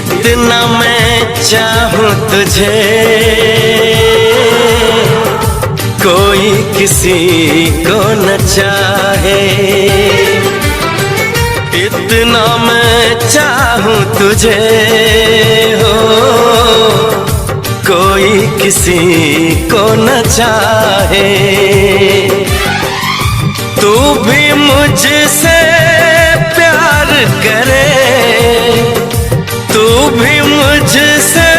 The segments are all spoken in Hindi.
इतना मैं चाहूं तुझे, कोई किसी को न चाहे। इतना मैं चाहूं तुझे हो, कोई किसी को न चाहे। तू भी मुझसे प्यार करे, तू भी मुझसे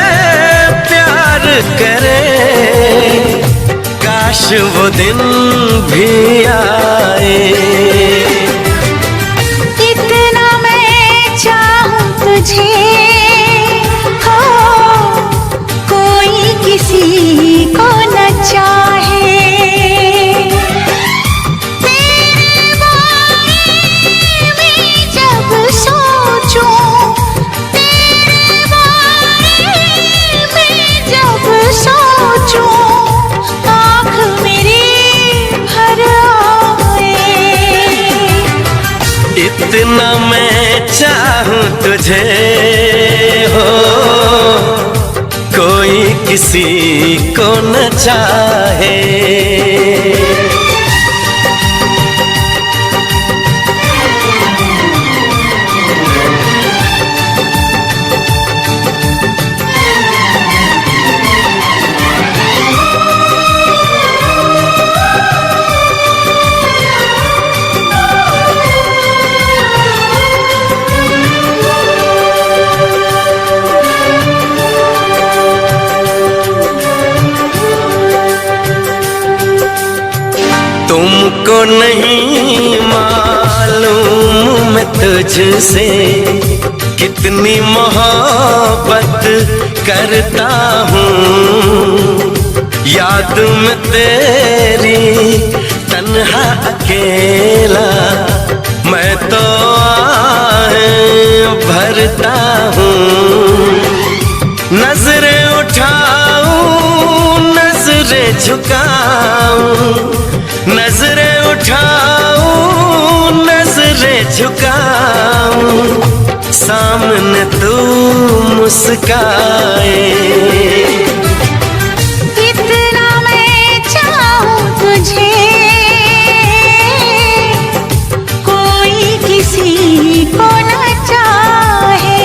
प्यार करे। काश वो दिन भी आए। इतना मैं चाहूं तुझे हो, कोई किसी को न चाहे। तेरे बारे में जब सोचूं, तेरे बारे में जब सोचूं, आँख मेरी भर आए। इतना मैं चाहूं तुझे हो, कोई किसी को न चाहे। तुमको नहीं मालूम मैं तुझसे कितनी मोहब्बत करता हूँ। याद में तेरी तन्हा अकेला मैं तो आहें भरता हूँ। नजरें उठाऊं, नजरें झुकाऊं, नजरें उठाऊं, नजरें झुकाऊं, सामने तू मुस्काए। इतना मैं चाहूं तुझे, कोई किसी को न चाहे।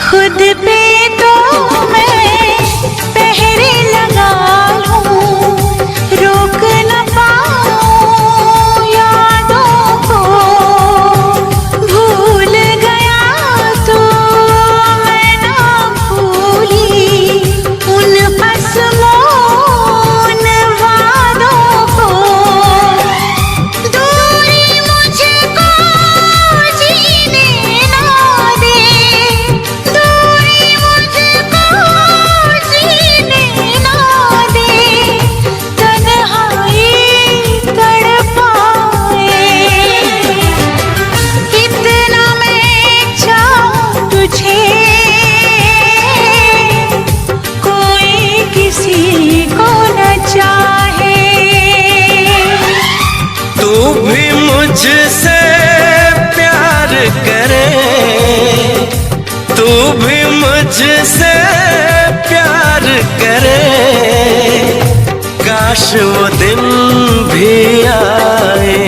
खुद पे तो मैं पहरे लगा लूं, रोक न पाऊं यादों को। भूल गया तो मैं ना भूली उन असमोन वादों को। दूरी मुझको जीने ना दे, किसी को न चाहे। तू भी मुझसे प्यार करे, तू भी मुझसे प्यार करे। काश वो दिन भी आए।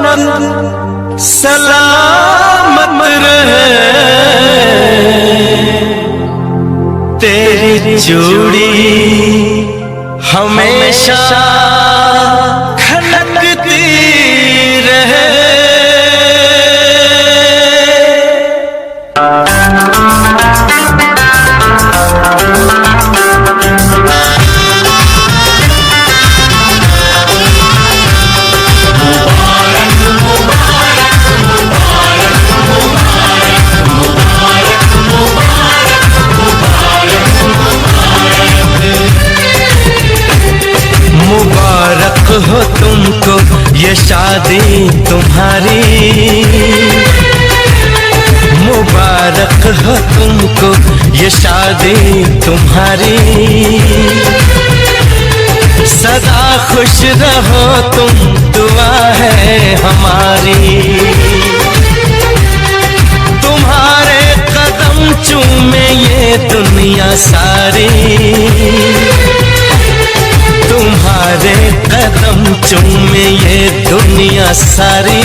रौनक सलामत रहे, तेरी चूड़ी हमेशा खनकती रहे। मुबारक हो तुमको ये शादी तुम्हारी, मुबारक हो तुमको ये शादी तुम्हारी। सदा खुश रहो तुम, दुआ है हमारी। तुम्हारे कदम चूमे ये दुनिया सारी, तुम्हारे कदम चूमे ये दुनिया सारी।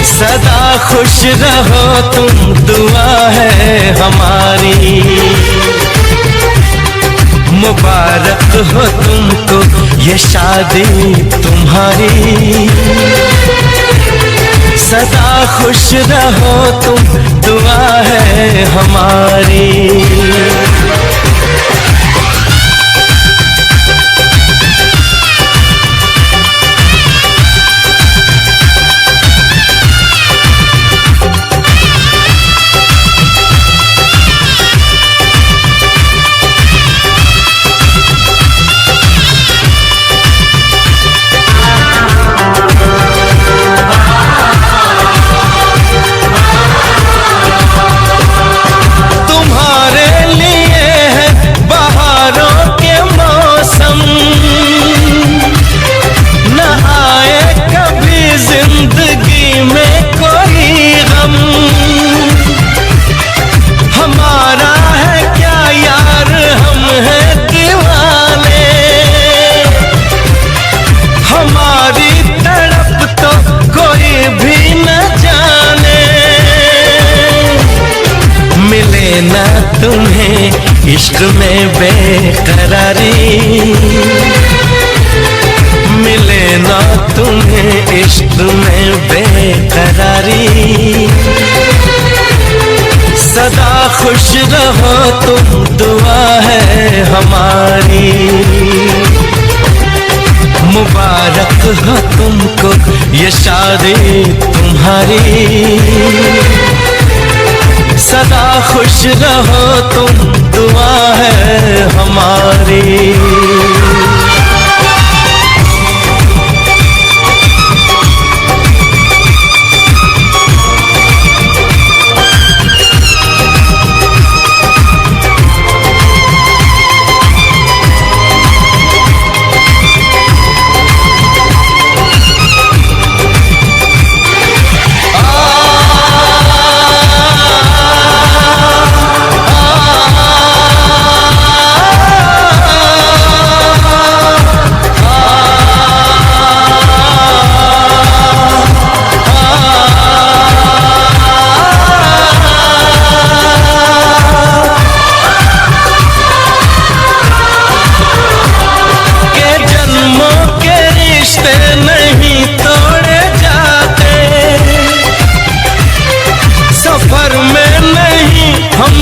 सदा खुश रहो तुम, दुआ है हमारी। मुबारक हो तुमको ये शादी तुम्हारी। सदा खुश रहो तुम, दुआ है हमारी। तुम्हें इश्क में बेकरारी मिले ना, तुम्हें इश्क में बेकरारी। सदा खुश रहो तुम, दुआ है हमारी। मुबारक हो तुमको ये शादी तुम्हारी। सदा खुश रहो तुम, दुआ है हमारी।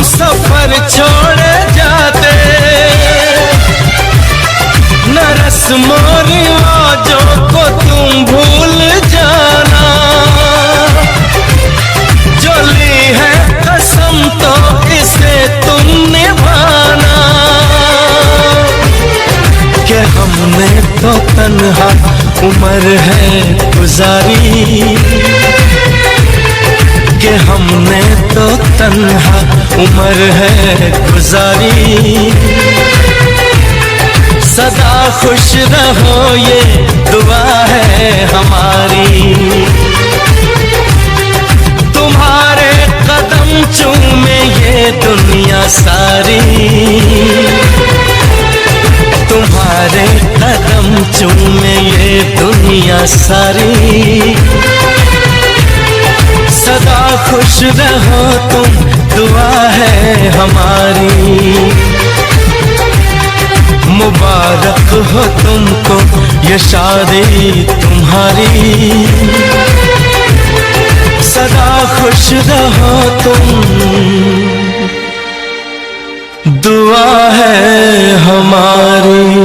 सफर छोड़े जाते न, रस्मों रिवाजों को तुम भूल जाना। जो ली है कसम तो इसे तुम निभाना। कि हमने तो तन्हा उम्र है गुजारी, कि हमने तो तन्हा उम्र है गुजारी। सदा खुश रहो ये दुआ है हमारी। तुम्हारे कदम चूमे ये दुनिया सारी, तुम्हारे कदम चूमे ये दुनिया दुनिया सारी। सदा खुश रहो तुम, दुआ है हमारी। मुबारक हो तुमको ये शादी तुम्हारी। सदा खुश रहो तुम, दुआ है हमारी।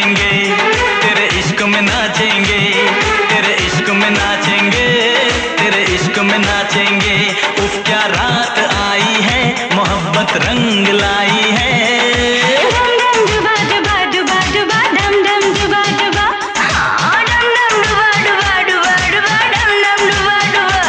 नाचेंगे, तेरे इश्क में नाचेंगे, तेरे इश्क में नाचेंगे, तेरे इश्क में नाचेंगे। उफ क्या रात आई है, मोहब्बत रंग लाई है। डम डम डुबा डुबा डुबा डुबा डम डम डुबा डुबा, हाँ डम डम डुबा डुबा डुबा डुबा डम डम डुबा डुबा।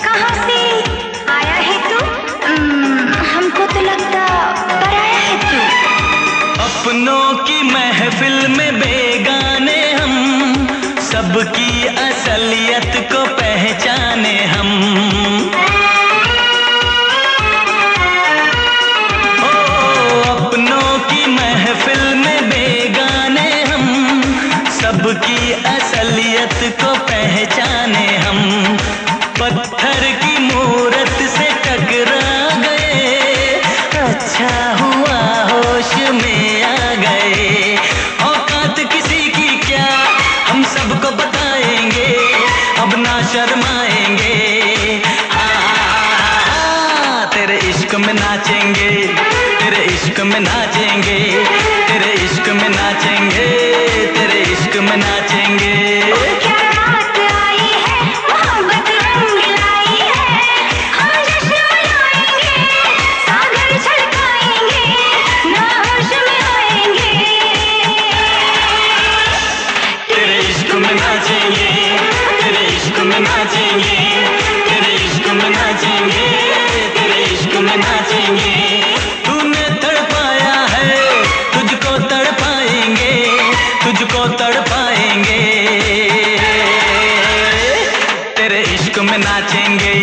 कहाँ से आया है तू? हमको तो लगता पराया है तू। अपनों की महफिल में बेगाने हम, सबकी असलियत को पहचाने हम। ओ अपनों की महफिल में बेगाने हम, सबकी असलियत को पहचाने हम। पत्थर की मूरत से टकरा गए, अच्छा हुआ होश में आ गए। औकात किसी की क्या, हम सबको बताएंगे, अब ना शर्माएंगे। तेरे इश्क में नाचेंगे, तेरे इश्क में नाचेंगे, तेरे इश्क में नाचेंगे, तेरे इश्क में नाचेंगे। क्या रात आई है, मोहब्बत रंग लाई है। हम जश्न मनाएंगे, सागर छलकाएंगे, ना होश में आएंगे। तेरे इश्क में नाचेंगे, तेरे इश्क में नाचेंगे, तेरे इश्क में नाचेंगे, तेरे इश्क में नाचेंगे। तूने तड़पाया है, तुझको तड़पाएंगे, तुझको तड़पाएंगे। तेरे इश्क में नाचेंगे,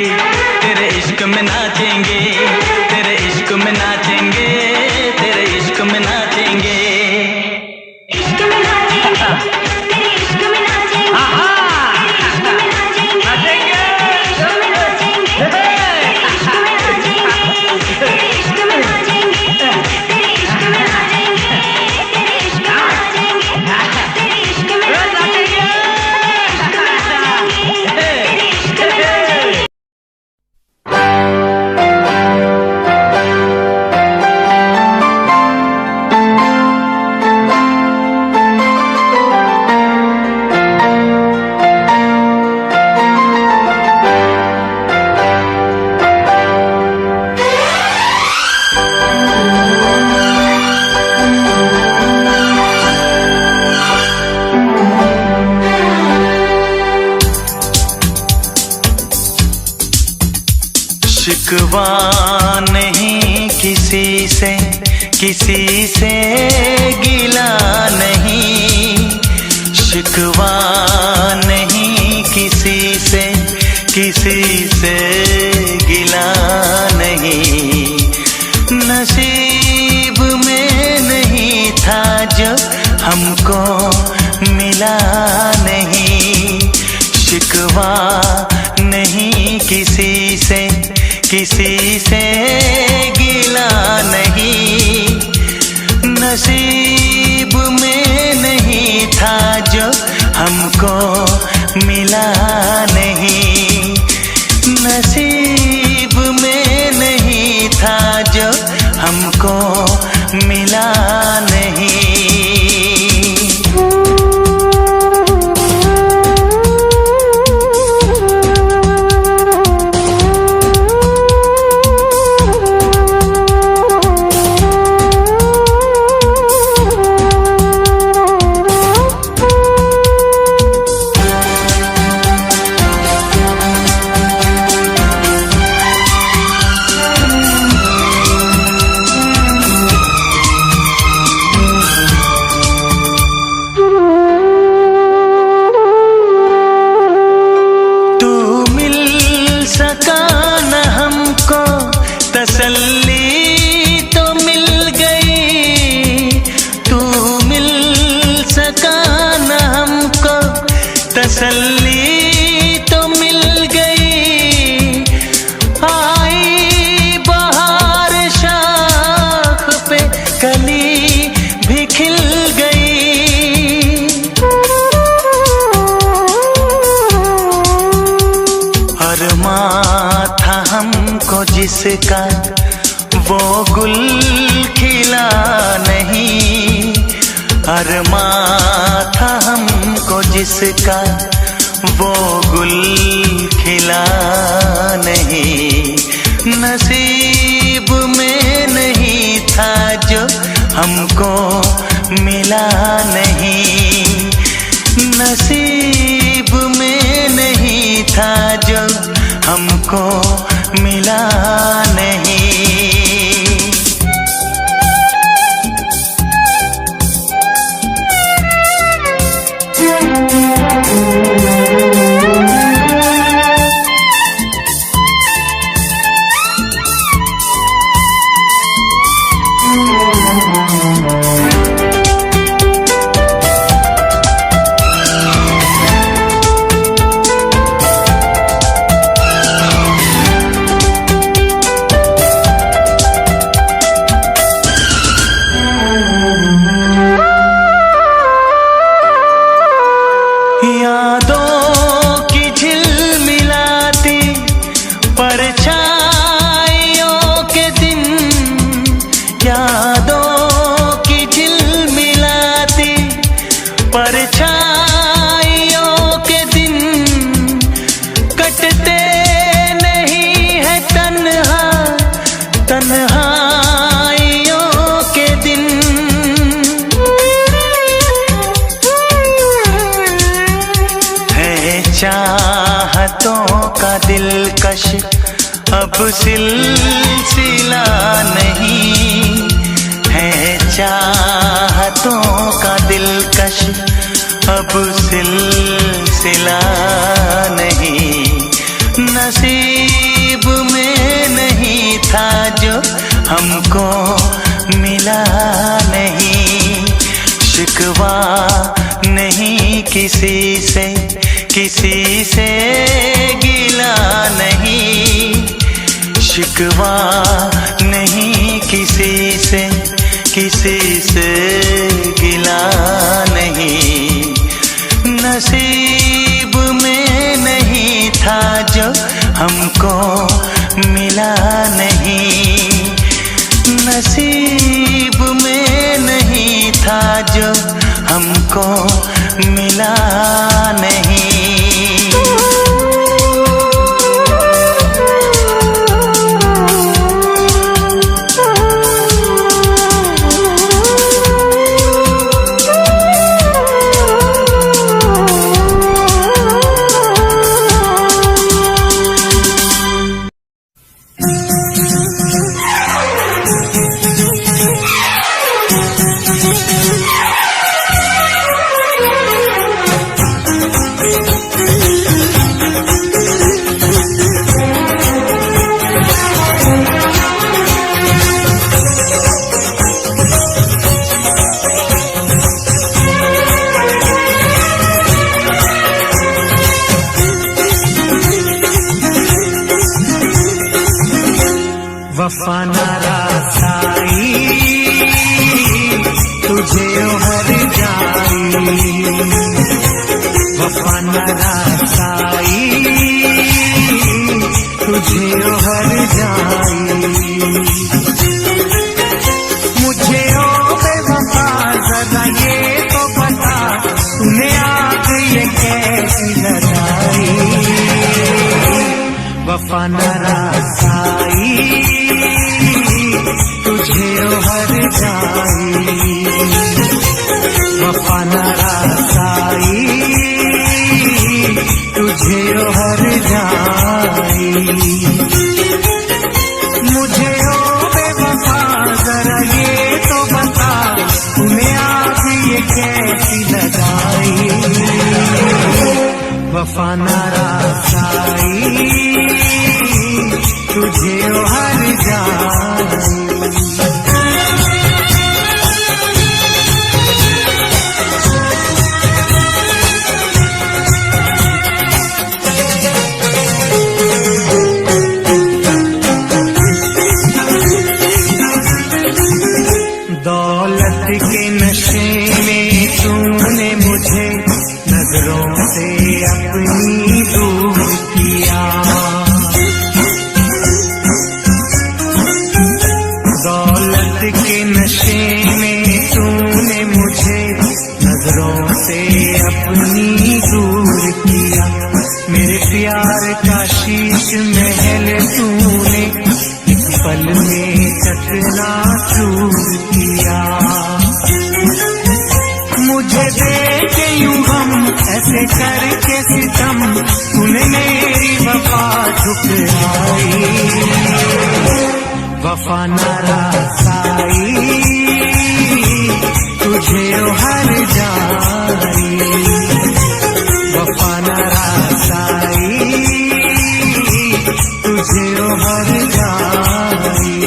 तेरे इश्क में नाचेंगे, तेरे इश्क में नाचेंगे, तेरे इश्क में नाचेंगे। इश्क में नाचेंगे, तेरे इश्क में नाचेंगे, तेरे इश्क में नाचेंगे, तेरे इश्क में नाचेंगे, तेरे इश्क में नाचेंगे, तेरे इश्क में नाचेंगे, तेरे इश्क में नाचेंगे, तेरे इश्क में नाचेंगे, तेरे इश्क में नाचेंगे, तेरे इश्क में नाचेंगे, तेरे इश्क में नाचेंगे। शिकवा नहीं किसी से, किसी से गिला नहीं। शिकवा नहीं किसी से, किसी से गिला नहीं। नसीब में नहीं था जो हमको मिला नहीं। शिकवा नहीं किसी से, किसी से गिला नहीं। नसीब में नहीं था जो हमको मिला नहीं। नसीब में नहीं था जो हमको मिला नहीं। जिसका वो गुल खिला नहीं, अरमां था हमको जिसका वो गुल खिला नहीं। नसीब में नहीं था जो हमको मिला नहीं, नसीब में नहीं था जो हमको मिला नहीं। चाहतों का दिलकश अब सिलसिला नहीं है, चाहतों का दिलकश अब सिलसिला नहीं। नसीब में नहीं था जो हमको मिला नहीं, शिकवा नहीं किसी से, किसी से गिला नहीं, शिकवा नहीं किसी से, किसी से गिला नहीं। नसीब में नहीं था जो हमको मिला नहीं, नसीब में नहीं था जो हमको मिला नहीं। वफा नारासाई तुझे हर जाई, वफा नारासाई तुझे हर जाई। मुझे ओ बेवफा जरा ये तो बता, तूने आग ये कैसी लगाई। वफा नारासाई तुझे हर जाई, वफा नारासाई तुझे हर जाई। मुझे ओ बेवफा जरा ये तो बता, तूने आग ये कैसी लगाई। वफा नारासाई तुझे हर जाई। दौलत के नशे में तूने मुझे नजरों से अपनी दूर किया, नजरों से अपनी दूर किया, मेरे प्यार का शीश महल तूने एक पल में चकनाचूर किया। मुझे देखे यूं हम ऐसे करके सितम, तूने मेरी वफा ठुकराई, वफा न रसाई तुझे हर जारी, वफा न रसाई तुझे हर जारी।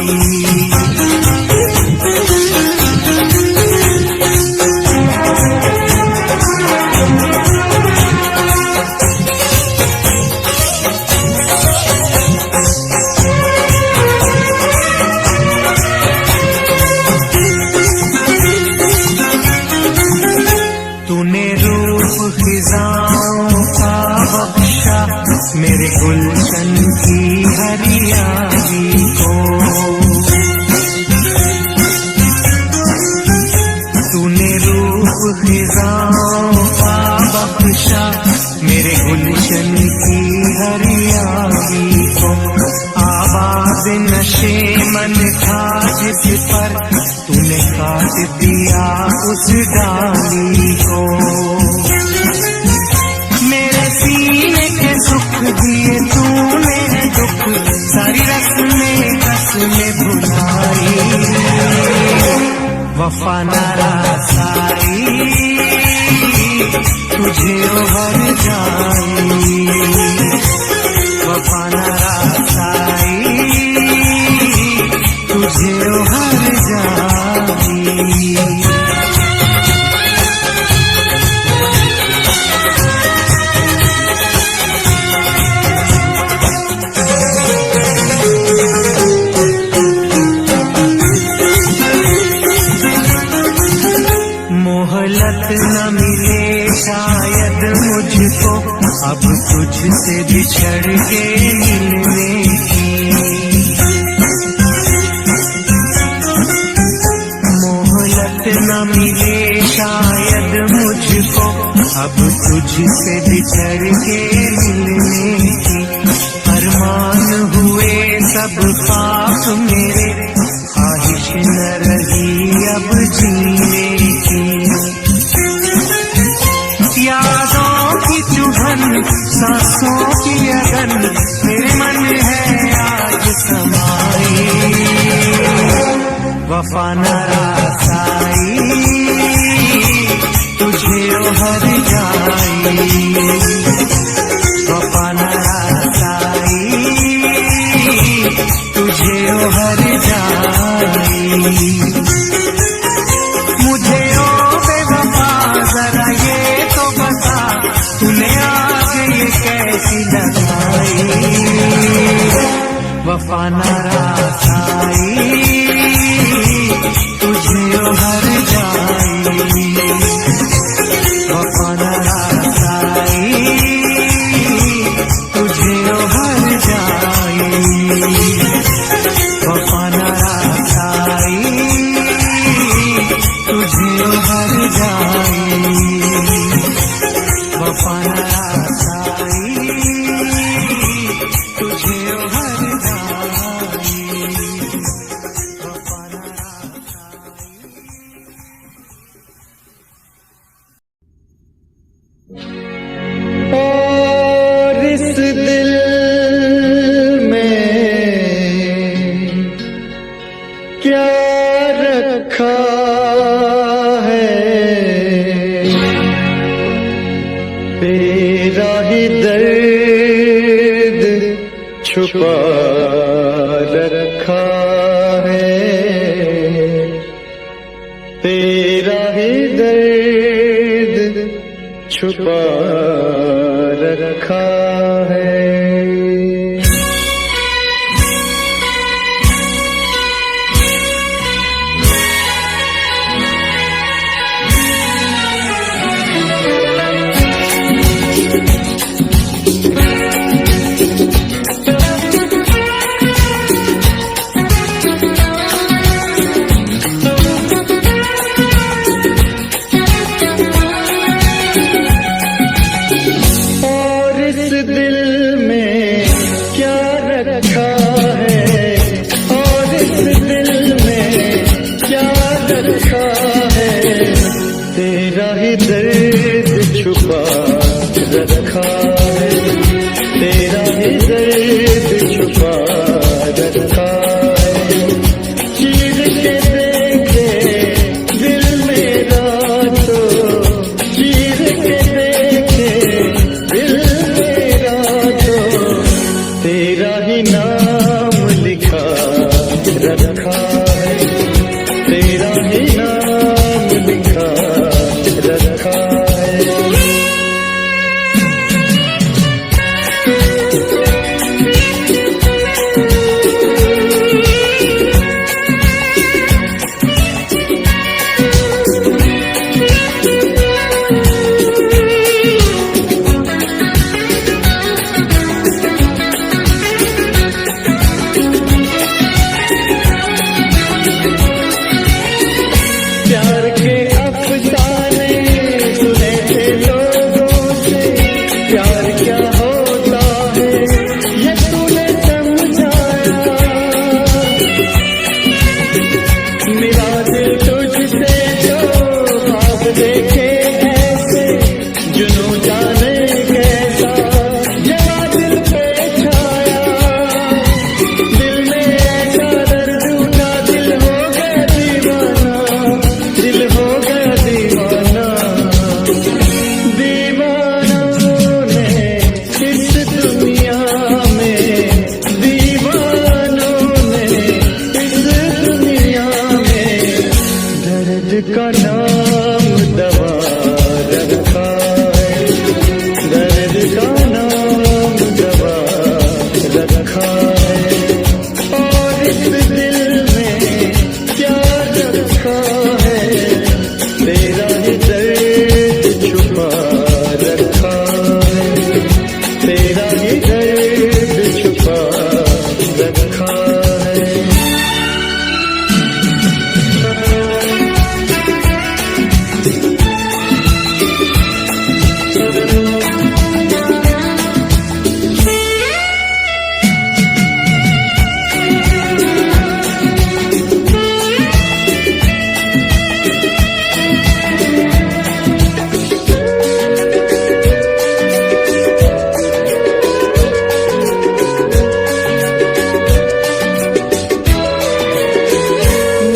मेरे गुलशन की हरियाली को तूने रूप खिजाओं का बख्शा, मेरे गुलशन की हरियाली को। आवाज नशे मन था जिस पर तूने काट दिया उस डाली को, सीने के सुख दिए तूने दुख, सारी रस्में कसमें भुलाई, वफा न रसाई तुझे हर जाई, वफा न रसाई तुझे हर जाई। मोहलत न मिले शायद मुझको अब तुझसे बिछड़ के मिलने की, मोहलत न मिले शायद मुझको अब तुझसे बिछड़ के मिलने की। अरमान हुए सब पाप मेरे, ख्वाहिश न रही अब जीने की। यादों की चुभन सांसों की अगन मेरे मन है आज समाई, वफा न रसाई तुझे हर जाई, वफा न रसाई तुझे हर जाई। मुझे ओ बेवफा जरा ये तो बता, तूने आग ये कैसी लगाई, वफा न रसाई तुझे हर जाई, वफा न रसाई तुझे हर जाई, वफा न रसाई तुझे हर जाई, वफा न रसाई तुझे हर जाई, वफा न रसाई। और इस दिल में क्या रखा तेरा ही दर्द छुपा रखा है, तेरा ही दर्द छुपा रखा है। ही दर्द छुपा रखा है, तेरा ही दर्द छुपा रखा है। चीर के देखे दिल मेरा तो, चीर के देखे दिल मेरा तो, तेरा ही नाम लिखा रखा है, तेरा ही नाम लिखा रखा है। प्यार के अफसाने सुने थे लोगों से, प्यार क्या होता है ये तूने समझाया। मेरा दिल तुझसे तो ख्वाब देखे ऐसे, जुनून जाने कैसा जवा दिल पे छाया। दिल में ऐसा दर्द उठा, दिल हो गया दीवाना, दिल हो गया दीवाना। दीवानों ने इस दुनिया में, दीवानों ने इस दुनिया में दर्द का नाम दवा रखा है, दर्द का नाम दवा रखा है। और इस दिल में क्या रखा है, तेरा ही दर्द छुपा रखा है, तेरा ही दर्द छुपा रखा है।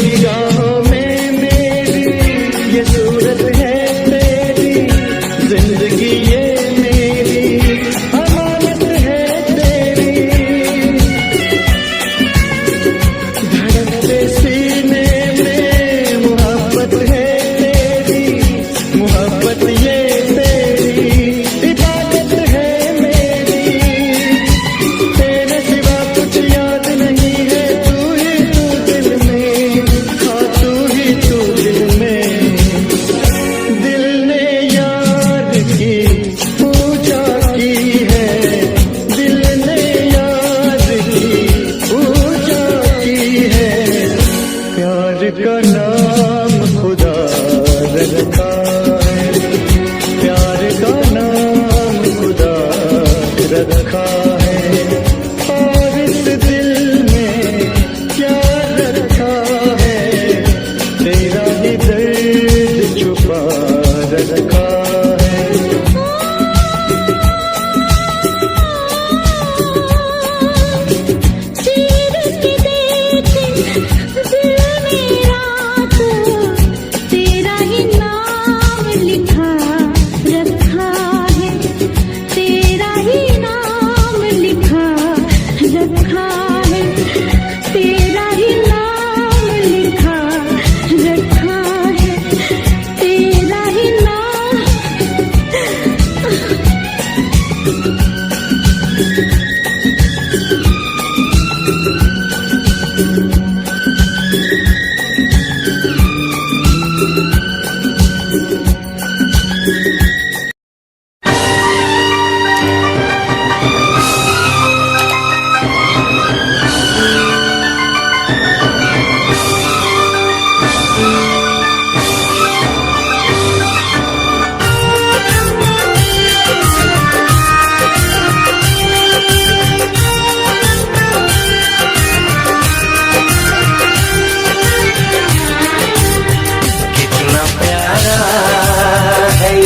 निगाहों में मेरी ये सूरत है तेरी, जिंदगी ये मेरी अमानत है तेरी। धड़कते सीने में मोहब्बत है तेरी, मोहब्बत ये तेरी इबादत है मेरी। तेरे सिवा कुछ याद नहीं है, तू ही तू दिल में, हाँ तू ही तू दिल में। दिल ने याद की पूजा की है, दिल ने याद की पूजा की है। प्यार का नाम खुदा रखा है, प्यार का नाम खुदा रखा है। और इस दिल में क्या रखा है, तेरा ही दर्द छुपा रखा है। चीर के देखे दिल मेरा तो, तेरा ही नाम लिखा रखा है, तेरा ही नाम लिखा रखा है, तेरा ही नाम लिखा रखा है, तेरा ही नाम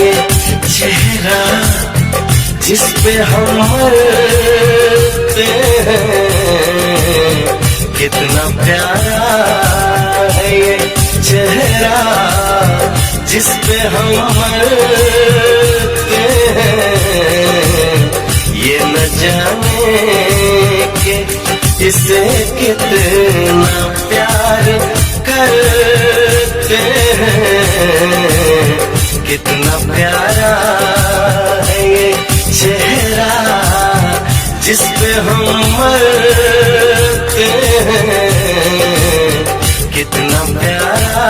ये चेहरा जिस पे हम मरते हैं, कितना प्यारा है ये चेहरा जिस पे हम मरते हैं। ये न जाने कि इसे कितना प्यार करते हैं, कितना प्यारा है ये चेहरा जिस पे हम मरते हैं, कितना प्यारा।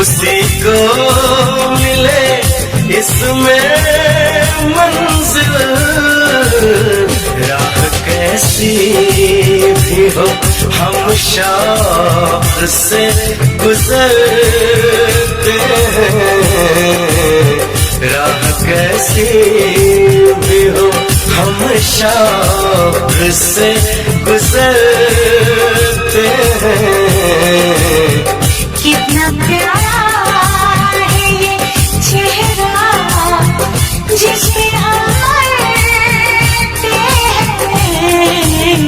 उसी को मिले इसमें मंजिल। राह कैसी भी हो हम शौक से गुजरते हैं, राह कैसी भी हो हम शौक से गुजरते हैं। कितना प्यारा है ये चेहरा जिस पे हम मरते हैं।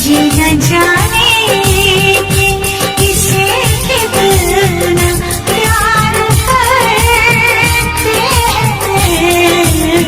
ये न जाने कि इसे कितना प्यार करते हैं।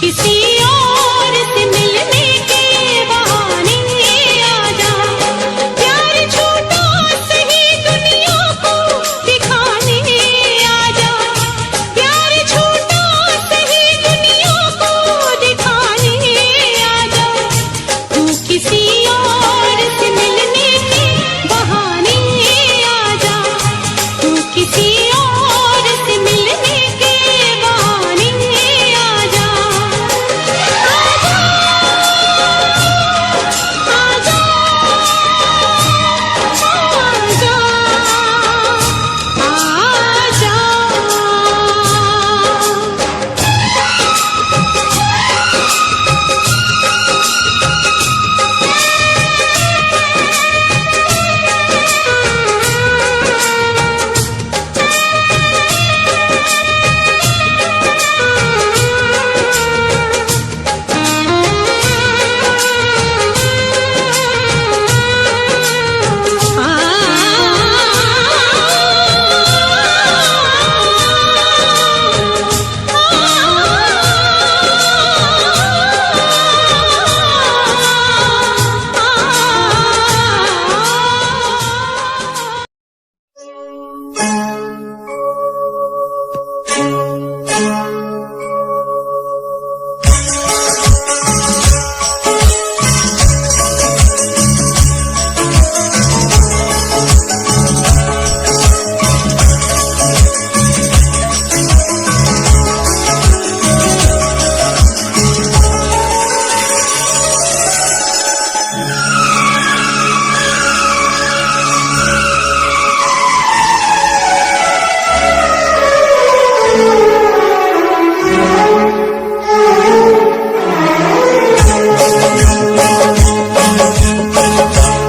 किसी और से मिलने के बहाने आजा, प्यार छूटा सही दुनिया को दिखाने आजा, प्यार छूटा सही दुनिया को दिखाने आजा, तू किसी और से मिलने के बहाने आजा, तू किसी और से मिलने के बहाने आजा, आजा, आजा, आजा, आजा।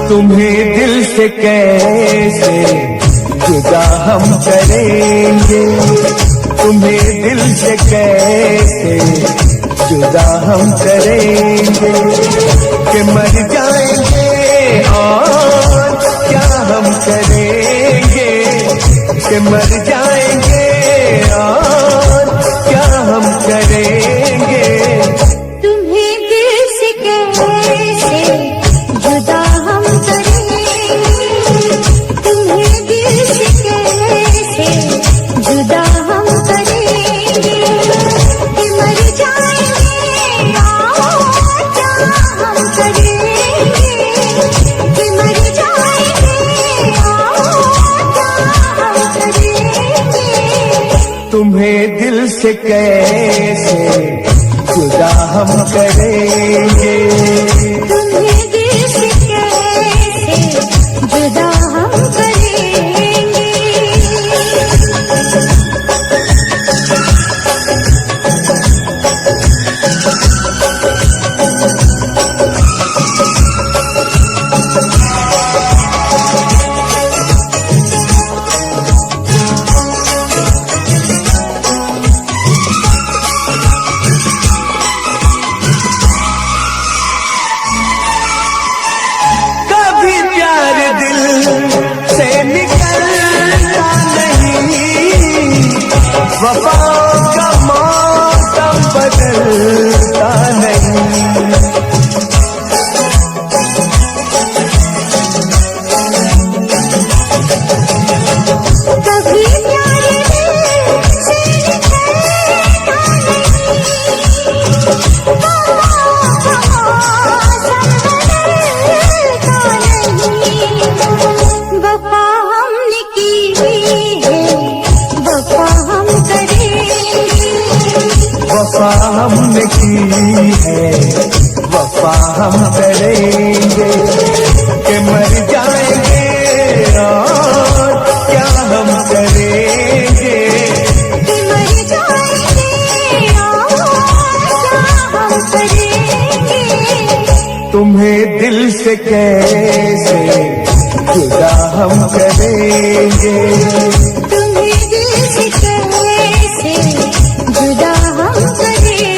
तुम्हें दिल से कैसे जुदा हम करेंगे, तुम्हें दिल से कैसे जुदा हम करेंगे, कि मर जाएंगे और क्या हम करेंगे, कि मर जाएंगे और क्या हम करेंगे। तुम्हें दिल से कैसे जुदा हम करेंगे, तुम्हें दिल से कैसे जुदा हम करेंगे, कि मर जाएंगे और क्या हम करेंगे, कि मर जाएंगे और क्या हम करेंगे। तुम्हें दिल से कैसे जुदा हम करेंगे, तुम्हें दिल से कैसे जुदा हम करेंगे। कभी प्यार दिल से निकलता नहीं, वफा का मौसम बदलता नहीं। कभी प्यार दिल से निकलता नहीं, वफा हमने की है, वफा हम करेंगे, वफा हमने की है, वफा हम करेंगे, कि मर जाएंगे और क्या हम करेंगे। कि मर जाएंगे और क्या हम करेंगे। तुम्हें दिल से कैसे जुदा हम करेंगे, तुम्हें दिल से कैसे जुदा हम करेंगे।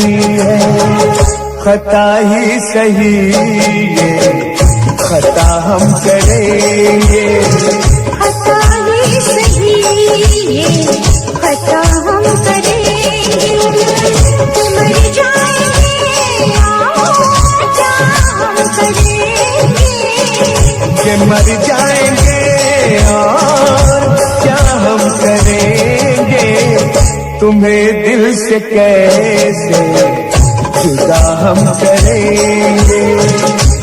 है, खता ही सही ये खता हम करेंगे। खता ही सही ये खता हम करेंगे। मर जाएंगे और क्या हम करेंगे। कि मर जाएंगे और क्या हम करेंगे। तुम्हें दिल से कैसे जुदा हम करेंगे।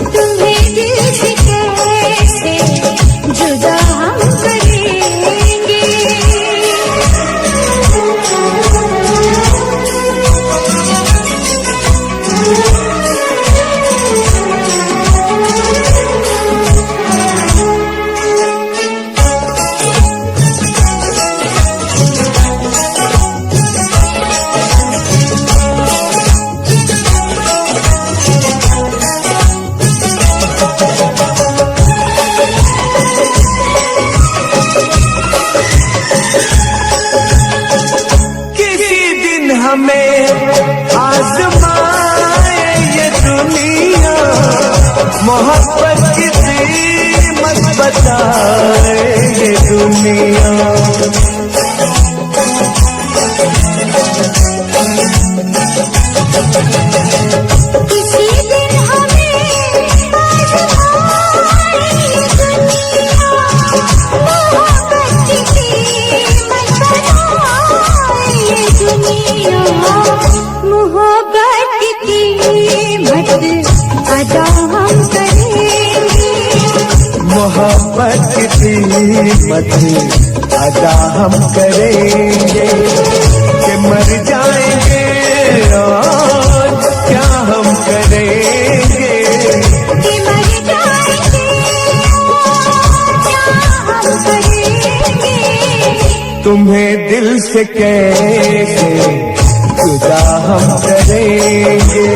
तुम्हें दिल से कैसे जुदा हम करेंगे। हमें आज़माए ये दुनिया, मोहब्बत की कीमत बताए ये दुनिया। किसी दिन हमें आज़माए ये दुनिया, मोहब्बत की कीमत बताए ये दुनिया। मोहब्बत की कीमत अदा हम करेंगे। मोहब्बत की कीमत अदा हम करेंगे। कि मर जाएंगे और क्या हम करेंगे। कि मर जाएंगे और क्या हम करेंगे। तुम्हें दिल से कैसे जुदा हम करेंगे।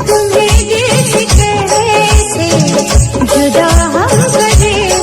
तुम्हें दिल से कैसे जुदा हम करेंगे।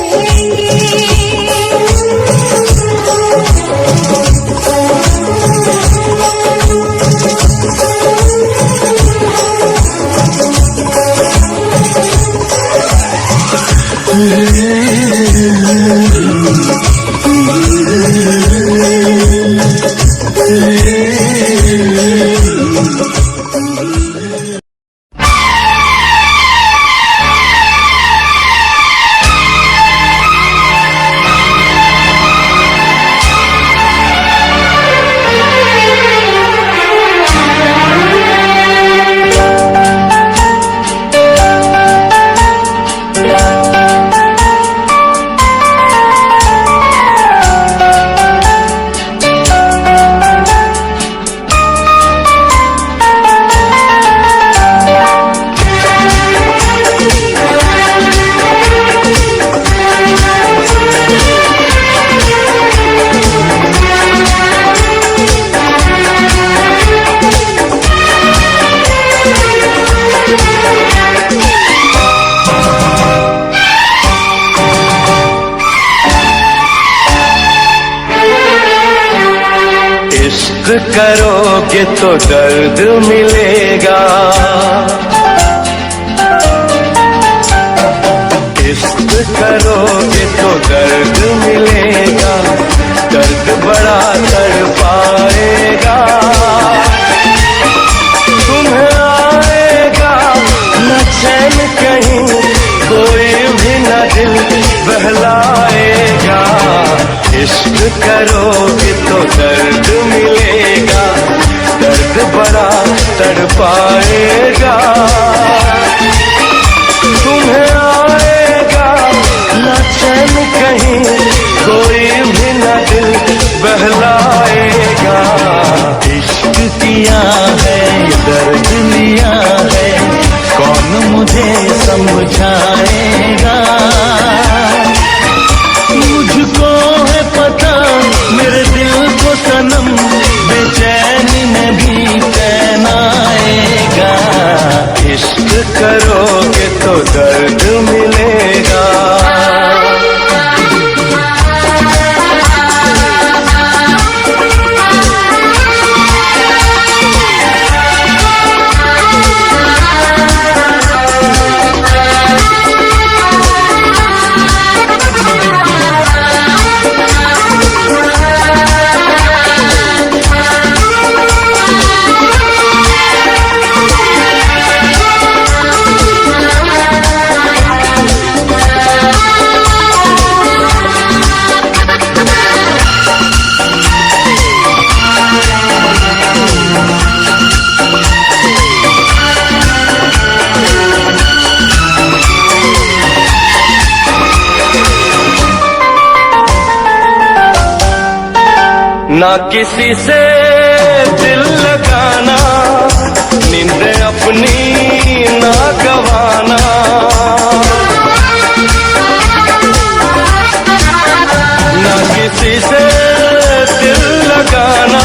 इश्क करोगे तो दर्द मिलेगा। इश्क करोगे तो दर्द मिलेगा। दर्द बड़ा तड़पाएगा। तुम्हें आएगा न चैन कहीं, कोई भी न दिल बहलाएगा। इश्क करोगे तो दर्द मिलेगा। दर्द बड़ा तड़पाएगा। तुम्हें आएगा न चैन कहीं, कोई भी न दिल बहलाएगा। इश्क किया है दर्द लिया है, कौन मुझे समझाएगा। मुझको है पता मेरे दिल को सनम, बेचैनी में भी चैन आएगा। इश्क करोगे तो दर्द मिलेगा। ना किसी से दिल लगाना, नींद अपनी ना गवाना। ना किसी से दिल लगाना,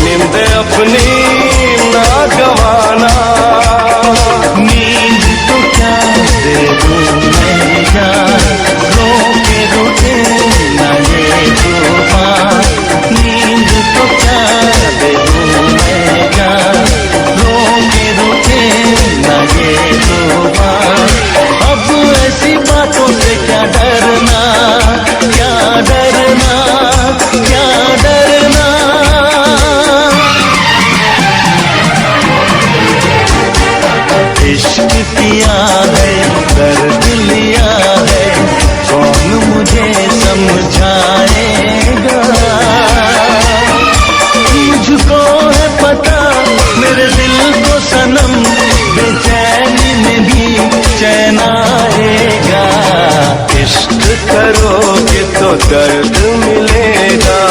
नींद अपनी ना गवाना। नींद तो क्या दे दूं मैं जान, रो के रुके ना ये तूफान। नींद तो क्या दे दूं मैं जान, रो के रुके ना ये तूफान। अब ऐसी बातों से क्या डरना, क्या डरना, क्या डरना। इश्क किया है, दर्द लिया है, कौन मुझे समझाएगा। मुझको है पता मेरे दिल को सनम, बेचैनी में भी चैन आएगा। इश्क करोगे तो दर्द मिलेगा।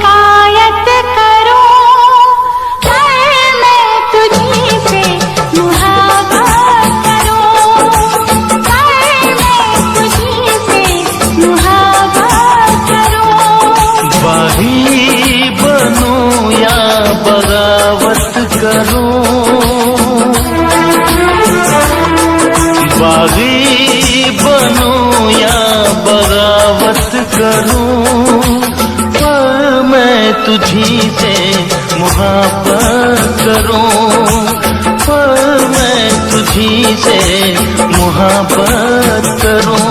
शिकायत करूं, पर मैं तुझी से मुहब्बत करूं, पर मैं तुझी से मुहब्बत करूं। बागी बनूं या बगावत करूं, बागी बनूं या बगावत करूं, पर मैं तुझी से मुहब्बत करूं, पर मैं तुझी से मुहब्बत करूं।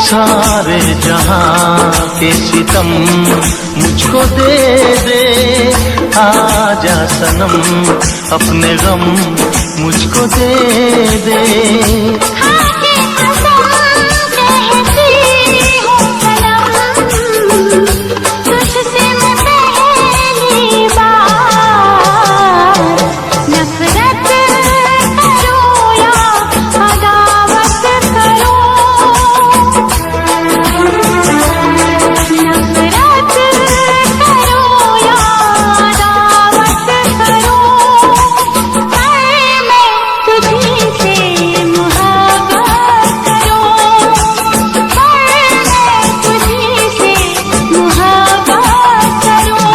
सारे जहां के सितम मुझको दे दे, आजा सनम अपने गम मुझको दे दे। खाके कसम कहती हूँ सनम, तुझसे मैं पहली बार नफरत करूँ या अदावत करूँ, नफरत करूँ या अदावत करूँ, पर मैं तुझी से मुहब्बत करूँ, पर मैं तुझी से मुहब्बत करूँ।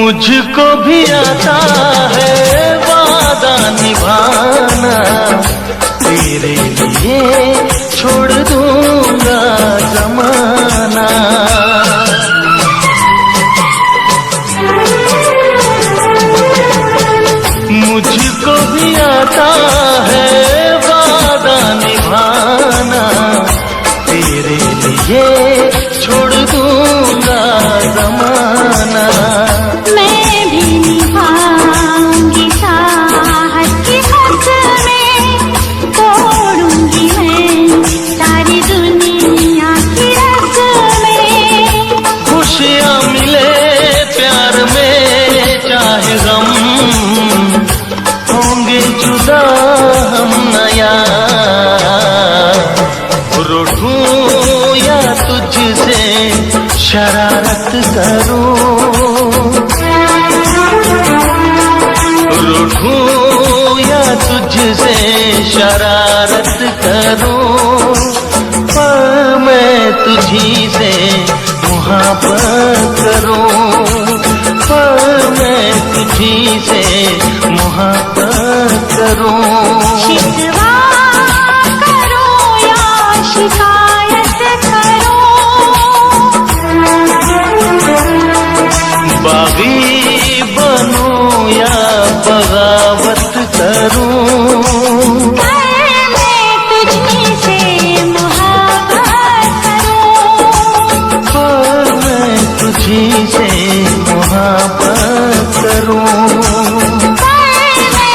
मुझको भी आता है वादा निभाना, तेरे लिए छोड़ दूंगा जमाना। मुझको भी आता है वादा निभाना, तेरे लिए छोड़ दूंगा जमाना। मैं भी निभाऊंगी चाहत की कसमें, तोड़ूंगी मैं सारी दुनिया की रस्में। खुशियाँ मिले प्यार में चाहे गम, होंगे जुदा हम नया। रूठूं या तुझसे शरारत करूं, रूठूं या तुझसे शरारत करूं, पर मैं तुझी से मुहब्बत करूं, पर मैं तुझी से मुहब्बत करूं। शिकवा करूं या शिकायत करूं, बागी बनूं या बगावत करूं, पर मैं तुझी से मुहब्बत करूं, पर मैं तुझी से मुहब्बत करूं, पर मैं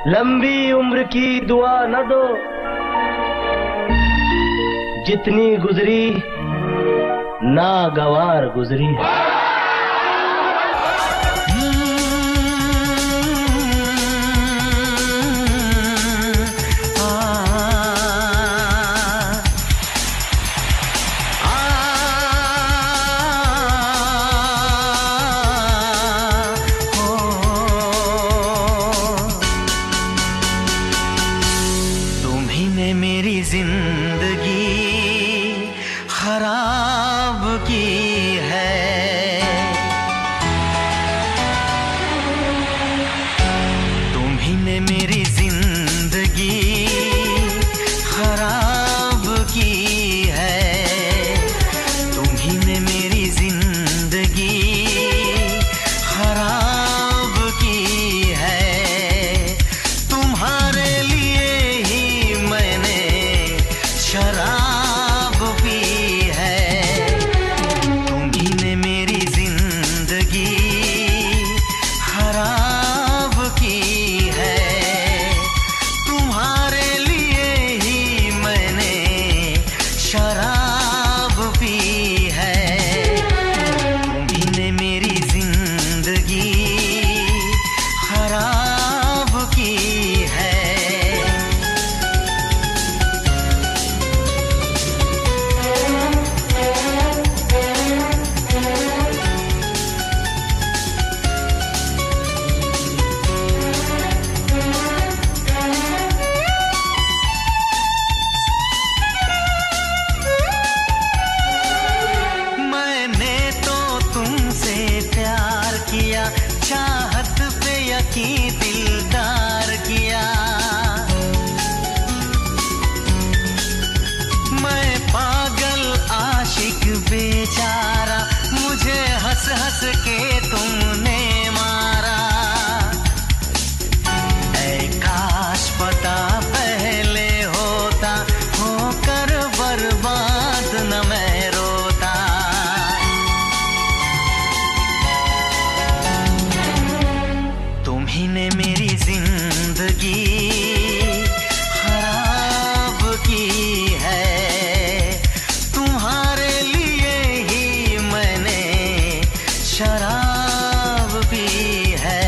लंबी उम्र की दुआ न दो, जितनी गुजरी नागवार गुजरी। मेरी जिंदगी खराब की है, तुम्ही ने मेरी जिंदगी खराब की है, तुम्ही ने मेरी जिंदगी खराब की है। तुम्हारे लिए ही मैंने शराब पी है, तुम्ही ने मेरी जिंदगी खराब की है। तुम्हारे लिए ही मैंने शराब पी है, तुम्ही ने मेरी जिंदगी खराब की है। चाहत पे यकीन दिलदार किया, मैं पागल आशिक बेचारा, मुझे हंस हंस के तुमने मारा। ऐ काश पता पहले होता, होकर बर्बाद न मैं रोता। तुम्ही ने मेरी जिंदगी खराब की है, तुम्हारे लिए ही मैंने शराब पी है,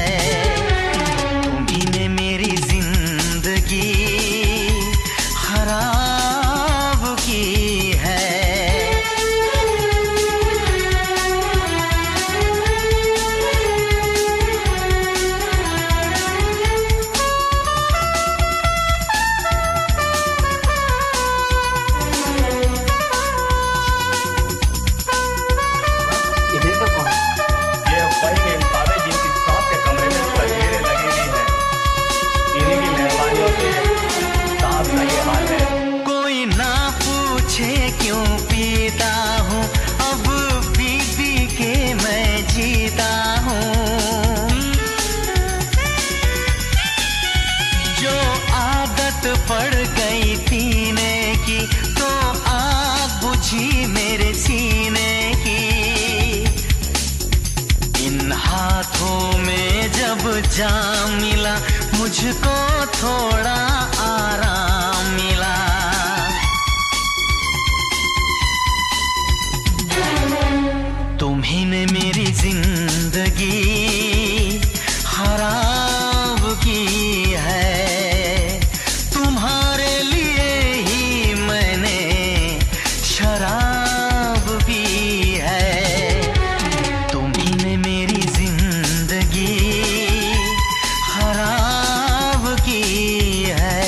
तुम्ही ने मेरी जिंदगी खराब की है। कोई ना पूछे क्यों पीता हूँ, अब पी पी के मैं जीता हूँ। जो आदत पड़ गई पीने की, तो आग बुझी मेरे सीने की। इन हाथों में जब जाम मिला, मुझको थोड़ा आराम मिला। तुम्ही ने मेरी जिंदगी खराब की है, तुम्हारे लिए ही मैंने शराब पी है, तुम्ही ने मेरी जिंदगी खराब की है।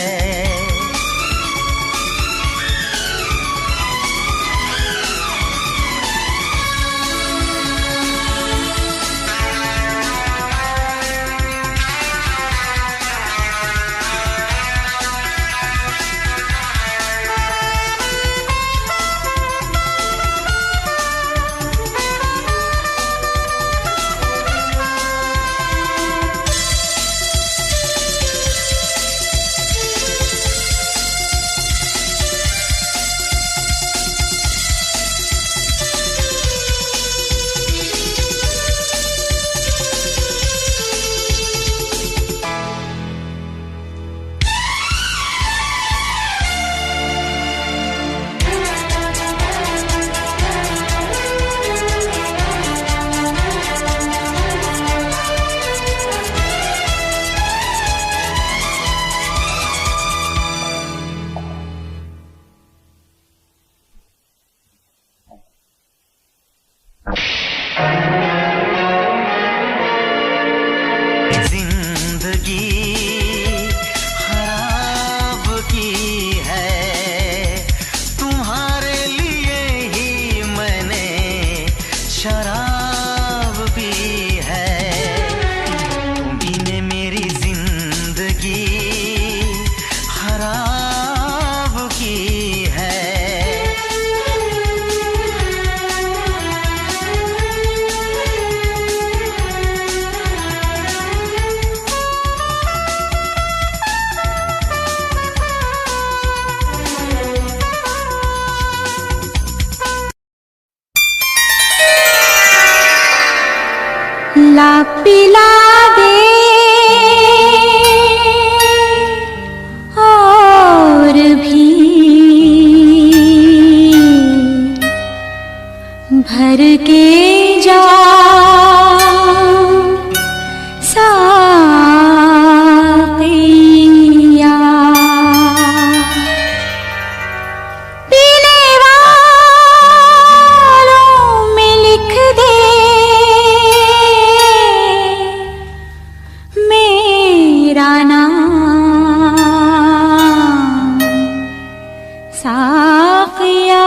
साकिया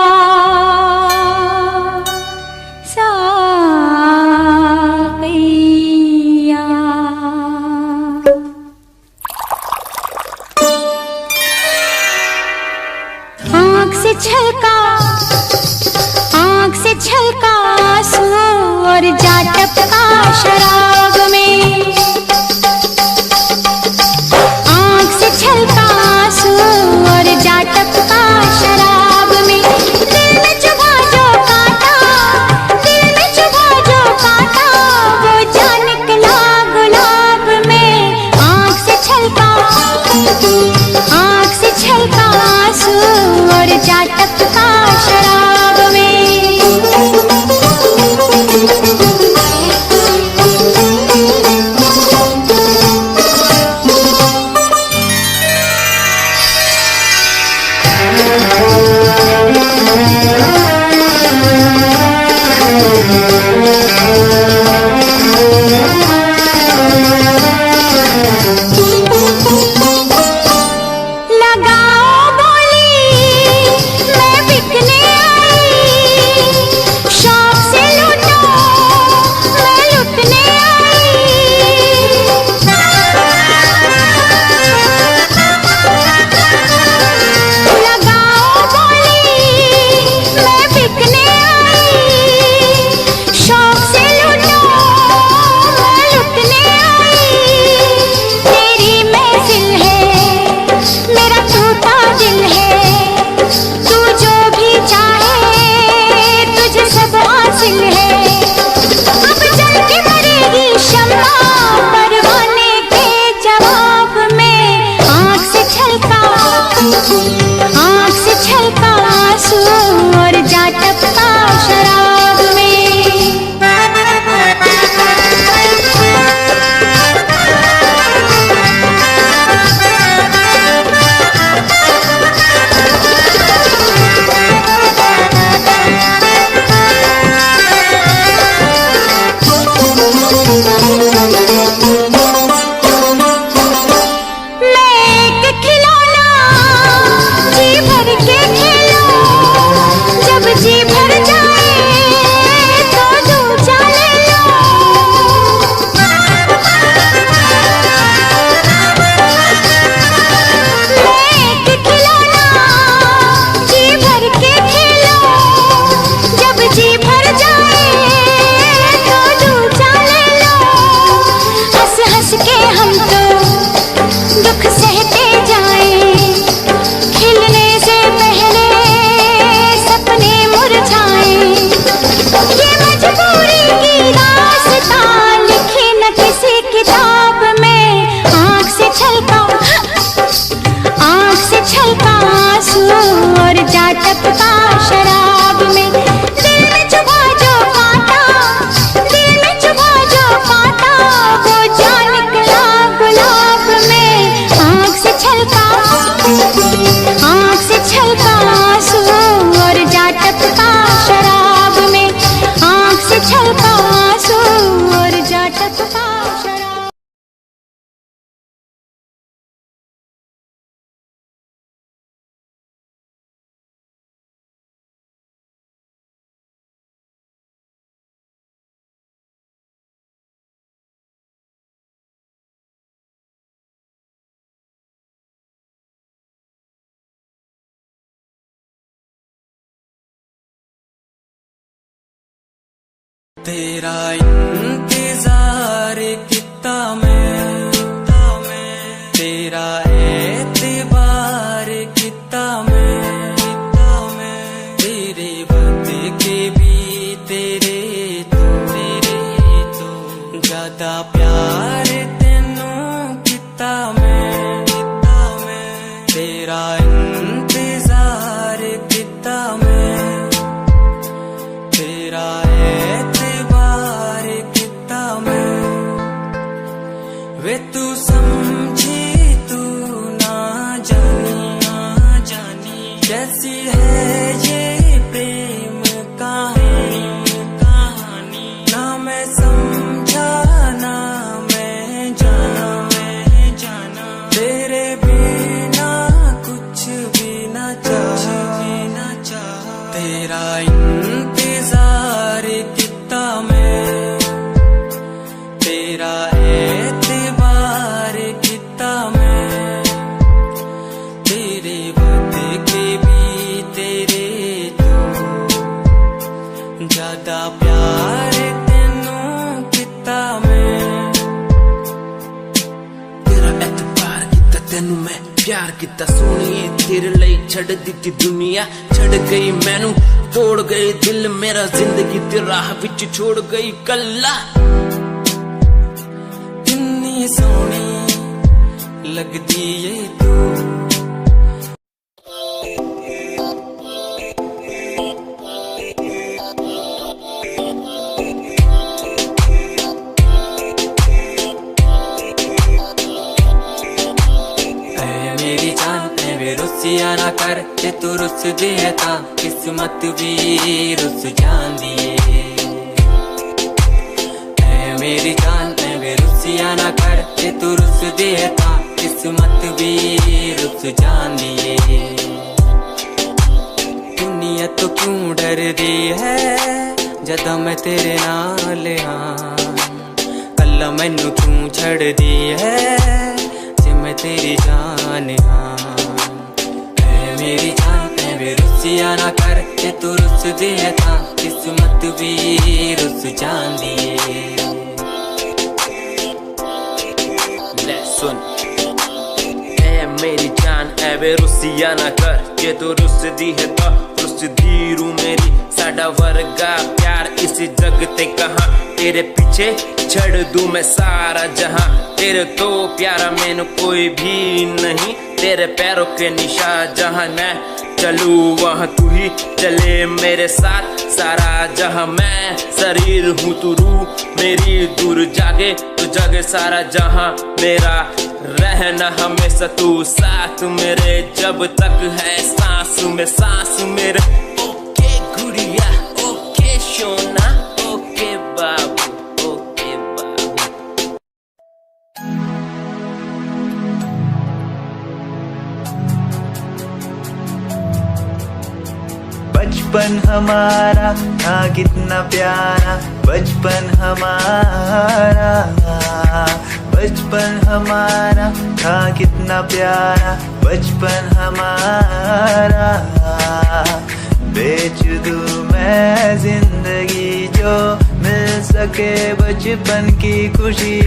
साकिया। आँख से छलका आंसू और जा टपका शराब में। आँख से छलका आंसू और जा टपका शराब में। दिल में चुभा जो कांटा, दिल में चुभा जो कांटा, वो जा निकला गुलाब में। आँख से छलका आंसू और जा टपका शराब में। तेरा इंतजार कितना मैं, तेरा एतबार कितना मैं, तेरे वक्त के भी तेरे तो ज्यादा प्यार तेनू कितना मैं, तेरा इंतजार कितना मैं, तेरा वे तू समझी तू ना जानी कैसी है ये प्रेम कहानी ना मैं समझा ना तेरा इंतजार कितना मैं, तेरा एतबार कितना मैं, तेरे बदले भी तेरे तो ज्यादा प्यार तेनू कितना मैं। तेरा एतबार किता तेनू मैं, प्यार किता सोनिए तेरे लिए छड़ दिती दुनिया, छड़ गई मैनू तोड़ गई दिल मेरा, जिंदगी तेरी राह विच छोड़ गई कल्ला। कितनी सोहनी लगदी है तू, रुसिया ना कर जे तू रुस दे ता किस्मत भी रुस जांदी है। मेरी जान ऐ रुसिया ना कर जे तू रुस दे ता किस्मत भी रुस जांदी है। दुनिया तो क्यों डर दी है जदा मैं तेरे नाल हाँ, कल्ला मैनू क्यों छड़ दी है जे मैं तेरी जान हाँ। मेरी जान ऐ रुसिया ना कर जे तू रुस दे ता किस्मत भी रुस जांदी है। ले सुन ऐ मेरी जान ऐ रुसिया ना कर जे तू रुस दी है तो रुस दी रू मेरी, साडा वर्गा प्यार इस जग ते कहां, तेरे पीछे छड़ दूं मैं सारा जहां, तेरे तो प्यारा मैनू कोई भी नहीं, तेरे पैरों के निशान जहां मैं चलूं वहां तू ही चले मेरे साथ, सारा जहां मैं शरीर हूँ तू रूह मेरी, दूर जागे तो जागे सारा जहां मेरा, रहना हमेशा तू साथ मेरे, जब तक है सांस में सांस मेरे। ओके गुड़िया ओके सोना ओके बाबू ओके बाबू। बचपन हमारा था कितना प्यारा, बचपन हमारा, बचपन हमारा था कितना प्यारा, बचपन हमारा। बेच दूं मैं जिंदगी जो मिल सके बचपन की खुशी,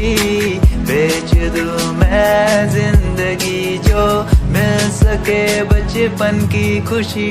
बेच दूं मैं जिंदगी जो मिल सके बचपन की खुशी।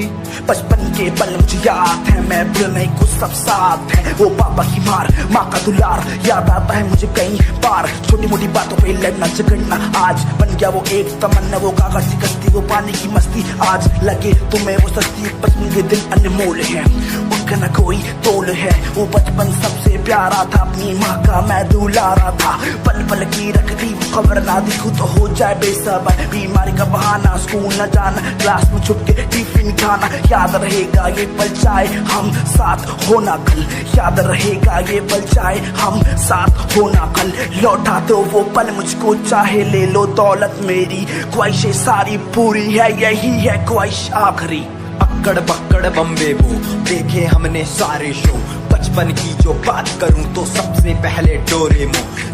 बचपन के पल मुझे याद है, मैं भूल नहीं कुछ सब साथ है, वो पापा की मार माँ का दुलार याद आता है मुझे कई बार, छोटी मोटी बातों पे लड़ना झगड़ना आज बन गया वो एक तमन्ना, वो कागज की कश्ती वो पानी की मस्ती, आज लगे तुम्हें वो सस्ती, बचपन के दिन अनमोल है उनका न कोई तोल है, वो बचपन सबसे प्यारा था, अपनी माँ का मैं दुलारा था, पल पल की रखती वो खबर ना दिखूं तो हो जाए बेसबर, बीमारी का बहाना स्कूल न जाना, क्लास में छुप के टिफिन खाना, याद रहेगा ये पल चाहे हम साथ होना कल, याद रहेगा ये पल चाहे हम साथ होना कल, लौटा दो वो पल मुझको चाहे ले लो दौलत मेरी, ख्वाहिशें सारी पूरी है यही है ख्वाहिश आखिरी। अक्कड़ बक्कड़ बम्बे वो देखे हमने सारे शो, बचपन की जो बात करूं तो सबसे पहले डोरेमोन।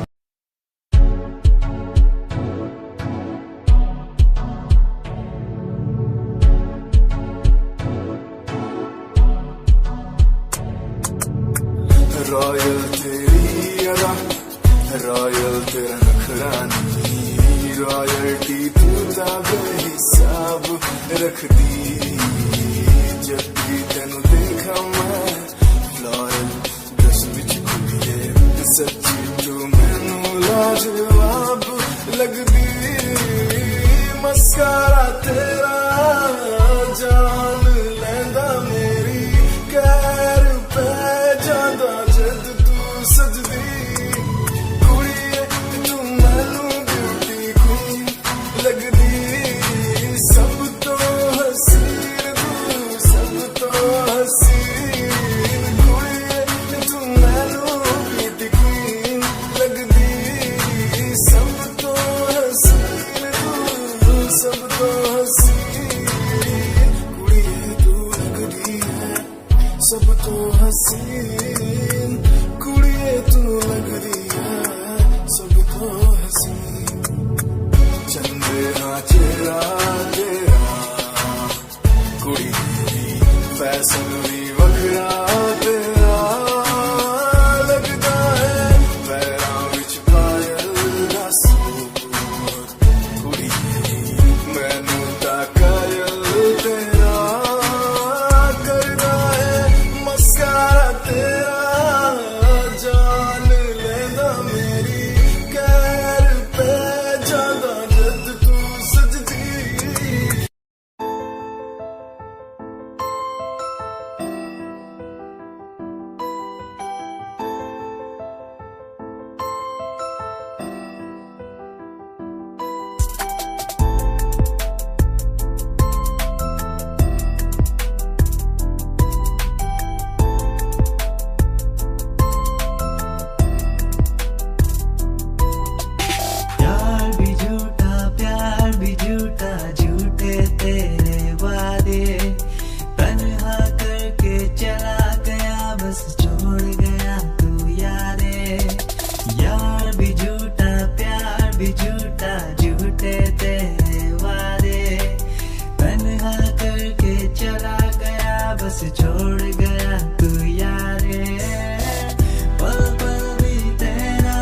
रॉयल तेरी अदा, रॉयल तेरा नखरानी, रॉयल्टी तू बेहिसाब रख दी, जब भी तेनू देखा मैं फ्लोरल ड्रेस विच कुड़िए, सच्ची तू मैनू लाजवाब लगदी, मस्कारा तेरा जान लैंदा मेरी, कैर पे जादा जद तू सजदी, कुड़िए तू मैनू ब्यूटी क्वीन लगदी, सब तो हसीन तू सब तो हसीन, कुड़िए तू मैनू ब्यूटी क्वीन लगदी, सब तो हसीन तू सब तो हसीन, कुड़िए तू लगदी है सब तो हसीन कुड़िए तू लगदी है सब तो हसीन चंदेरा चेहरा तेरा कुड़ी फैशन भी वखरा तेरा लगदा है पैरां विच पायल दा सूट कुड़ी मैनू तां कायल तेरा करदा है मस्कारा तेरा जान लेंदा मेरी कैर पे जादा जद तू सजदी प्यार भी झूठा झूठे तेरे वादे तन्हा करके चला गया बस छोड़ गया तू यार भी झूठा प्यार भी झूठा झूठे तेरे वादे तन्हा करके चला गया बस छोड़ गया तू यारे पल पल भी तेरा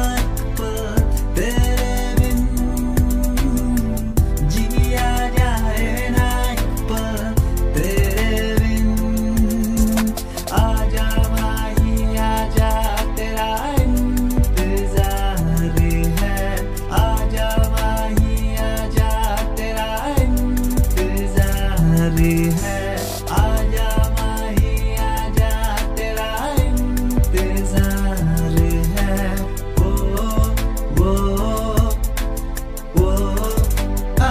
पल तेरे बिन जिया जाए ना एक पल तेरे बिन आजा माही आजा तेरा इंतजार है आजा माही आजा तेरा इंतजार है आजा माही आजा तेरा इंतजार है वो आ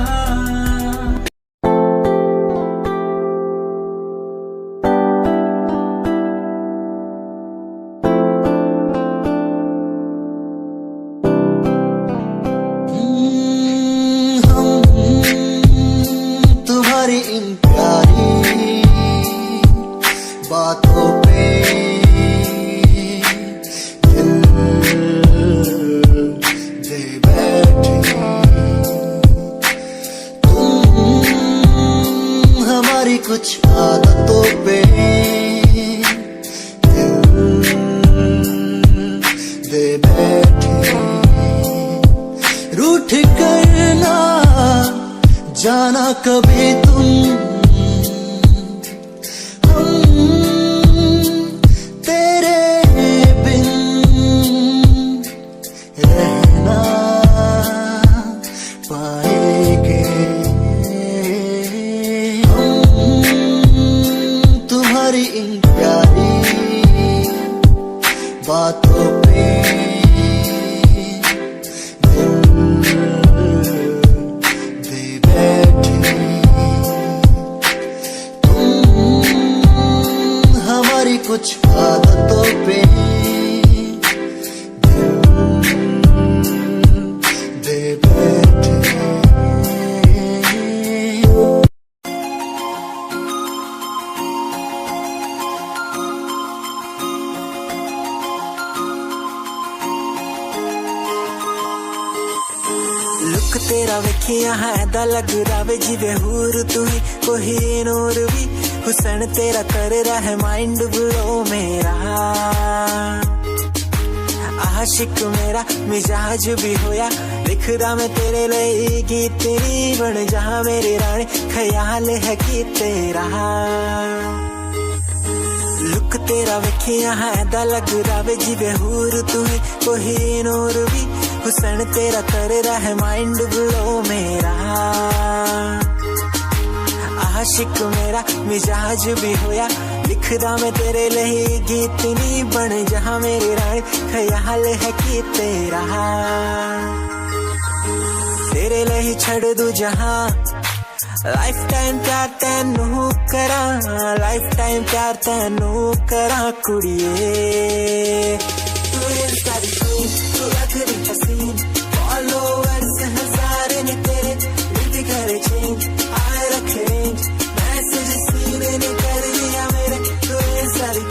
तुम्हारी इन प्यारी बातों पे दिल दे बैठे तुम हमारी कुछ आदतों पे दिल दे बैठे रूठ करना जाना कभी तुम हम तेरे बिन रहना पाएंगे हम तुम्हारी इन प्यारी बातों पे दे बैठे तुम हमारी कुछ आदतों पे दे बैठे लुक तेरा वेखिया है दा लगदा वे जिवे हूर तू ही कोई नूर भी हुसन तेरा कर रहा है माइंड ब्लो मेरा आशिक मेरा मिजाज भी होया लिखदा मैं तेरे लिए गीत तेरी बन जा मेरी रानी ख्याल है कि तेरा लुक तेरा वेखिया है दा लगदा वे जिवे हूर तू ही कोई नूर भी हुसन तेरा कर रहा है माइंड ब्लो मेरा आशिक मेरा मिजाज भी होया लिखदा मैं तेरे लिए गीत नहीं बन जहाँ मेरी रानी ख्याल है कि तेरा तेरे लिए छड़ दू जहाँ लाइफ टाइम प्यार तैनू करा लाइफ टाइम प्यार तैनू करा कुड़िए तू सारी तू आखिरी हसीन फॉलोअर्स हजार ने तेरे लिख करे चेंज आए रखे मैसेज सीने ने कर दिया मेरे तू सारी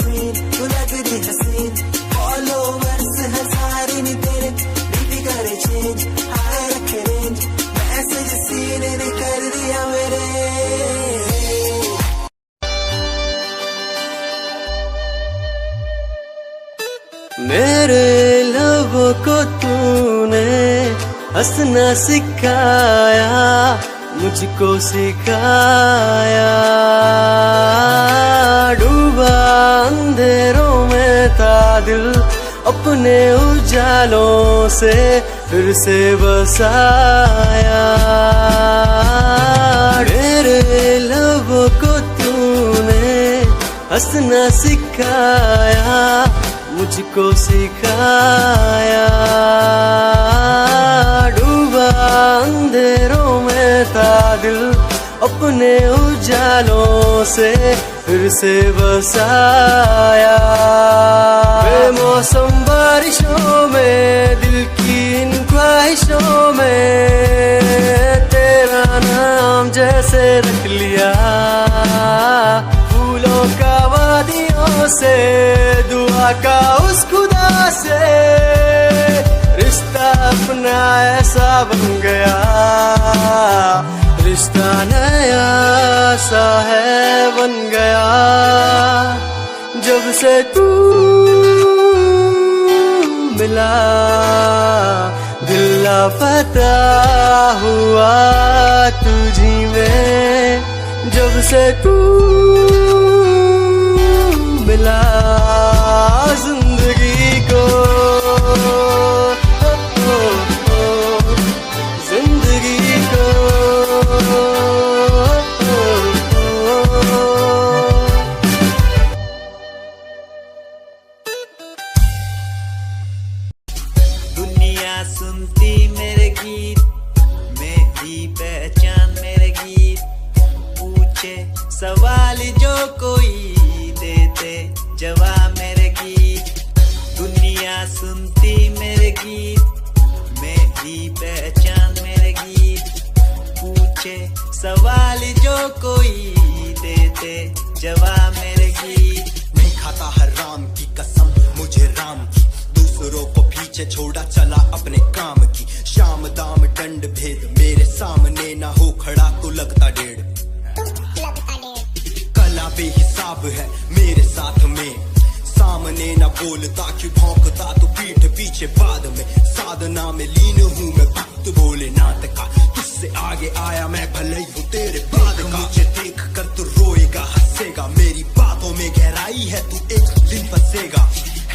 मेरे लबों को तूने हंसना सिखाया, मुझको सिखाया। डूबा अंधेरों में था दिल, अपने उजालों से फिर से बसाया। मेरे लबों को तूने हंसना सिखाया, मुझको सिखाया। डूबा अंधेरों में था दिल, अपने उजालों से फिर से बसाया। बेमौसम बारिशों में, दिल की इन ख्वाहिशों में, तेरा नाम जैसे रख लिया। फूलों का वादियों से, दुआ का उस खुदा से, रिश्ता अपना ऐसा बन गया। रिश्ता नया सा है बन गया, जब से तू मिला। दिल लापता हुआ तुझी में, जब से तू मिला जिंदगी को। जिंदगी को दुनिया सुनती मेरे गीत, मेरी पहचान मेरे गीत। पूछे सवाल जो कोई, देते जवाब मेरे गीत। दुनिया सुनती मेरे गीत, मेरी पहचान मेरे गीत। पूछे सवाल जो कोई, देते जवाब मेरे गीत। नहीं खाता हराम की कसम मुझे राम की, दूसरों को पीछे छोड़ा चला अपने काम की। शाम दाम दंड भेद मेरे सामने ना हो खड़ा तो लगता डेढ़। कला बेहिसाब है मेरे साथ में, सामने ना बोलता कि भौंकता तो पीठ पीछे बाद में। साधना में लीन हूँ मैं भक्त भोलेनाथ का, तुझसे आगे आया मैं भले ही हूँ तेरे बाद का। मुझे देख कर तू रोएगा हंसेगा, मेरी बातों में गहराई है तू एक दिन फंसेगा।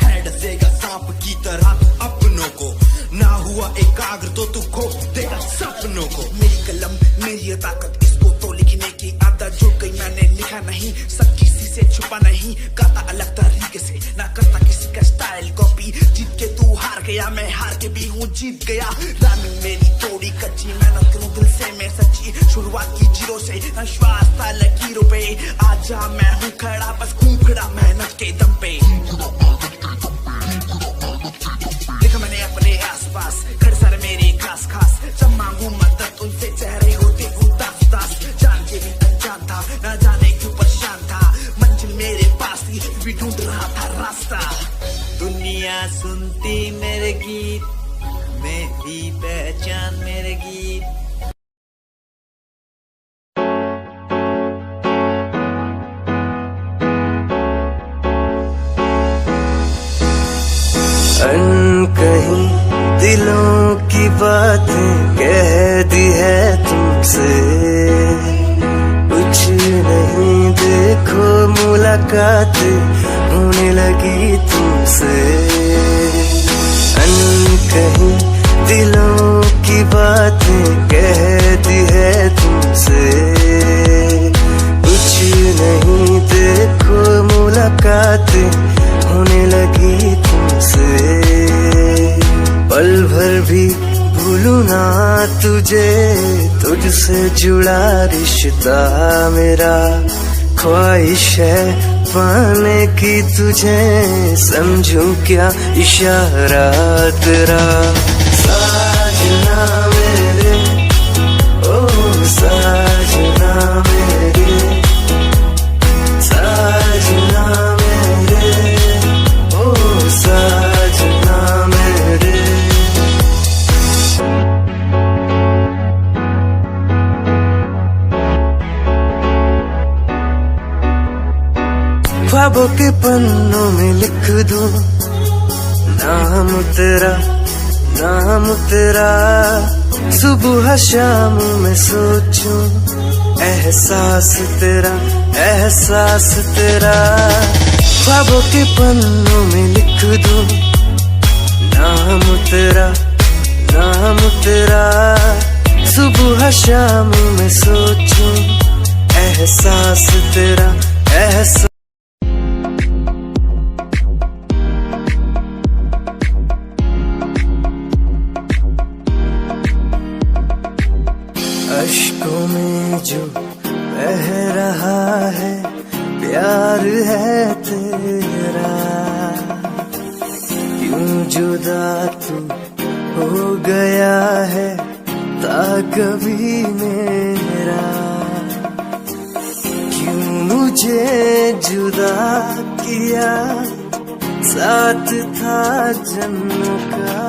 है डसेगा सांप की तरह तू अपनों को, ना हुआ एकाग्र तो तू खो देगा सपनों को। मेरी कलम मेरी ताकत, इसको तो लिखने की आदत जुड़ गई। मैंने लिखा नहीं सब किसी से छुपा नहीं, गाता अलग तरीके से ना करता किसी का स्टाइल कॉपी। जीत के तू हार गया, मैं हार के भी हूँ जीत गया। रानी मेरी थोड़ी कच्ची, मेहनत करूँ दिल से मैं सच्ची। शुरुआत की जीरो से, विश्वास था लकीरों पे। आजा मैं हूँ खड़ा, बस घूम खड़ा मेहनत के दम पे। देखा मैंने अपने आसपास खड़े सारे मेरे खास खास, जब मांगू मदद उनसे चेहरे होते उदास उदास। जान के भी अनजान था, न जाने क्यों परेशान था। मंजिल मेरे पास थी, भी ढूंढ रहा था रास्ता। दुनिया सुनती मेरे गीत, मेरी पहचान मेरे गीत। अनकहीं दिलों की बातें कह दी है तुमसे, कुछ नहीं देखो मुलाकातें होने लगी तुमसे। अनकहीं दिलों की बातें कह दी है तुमसे, कुछ नहीं देखो मुलाकातें होने लगी तुमसे। पल भर भी भूलूं ना तुझे, तुझसे जुड़ा रिश्ता मेरा। ख्वाहिश है पाने की तुझे, समझूं क्या इशारा तेरा। साजना मेरे, ओ साजना मेरे, साजना मेरे, ओ साजना मेरे। ख्वाबों के पन्नों में लिख दूं नाम तेरा सुबह शाम में सोचूं, एहसास तेरा ख्वाबों के पन्नों में लिख दूं। नाम तेरा सुबह शाम में सोचूं, एहसास तेरा अश्कों में जो बह रहा है प्यार है तेरा, क्यों जुदा तू हो गया है कभी मेरा, क्यों मुझे जुदा किया साथ था जन्म का।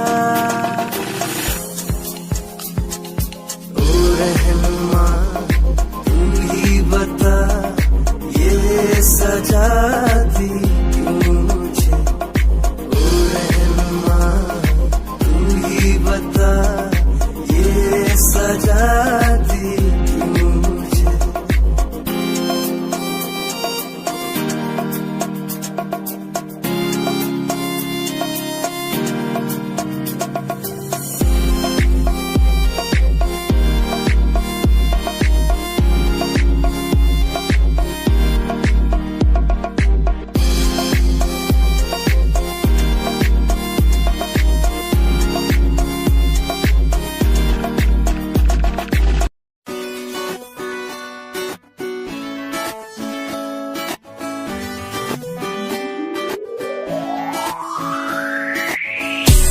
ओ रहनुमा तू ही बता, ये सजा दी क्यों मुझे। ओ रहनुमा तू ही बता, सजा दी क्यों मुझे।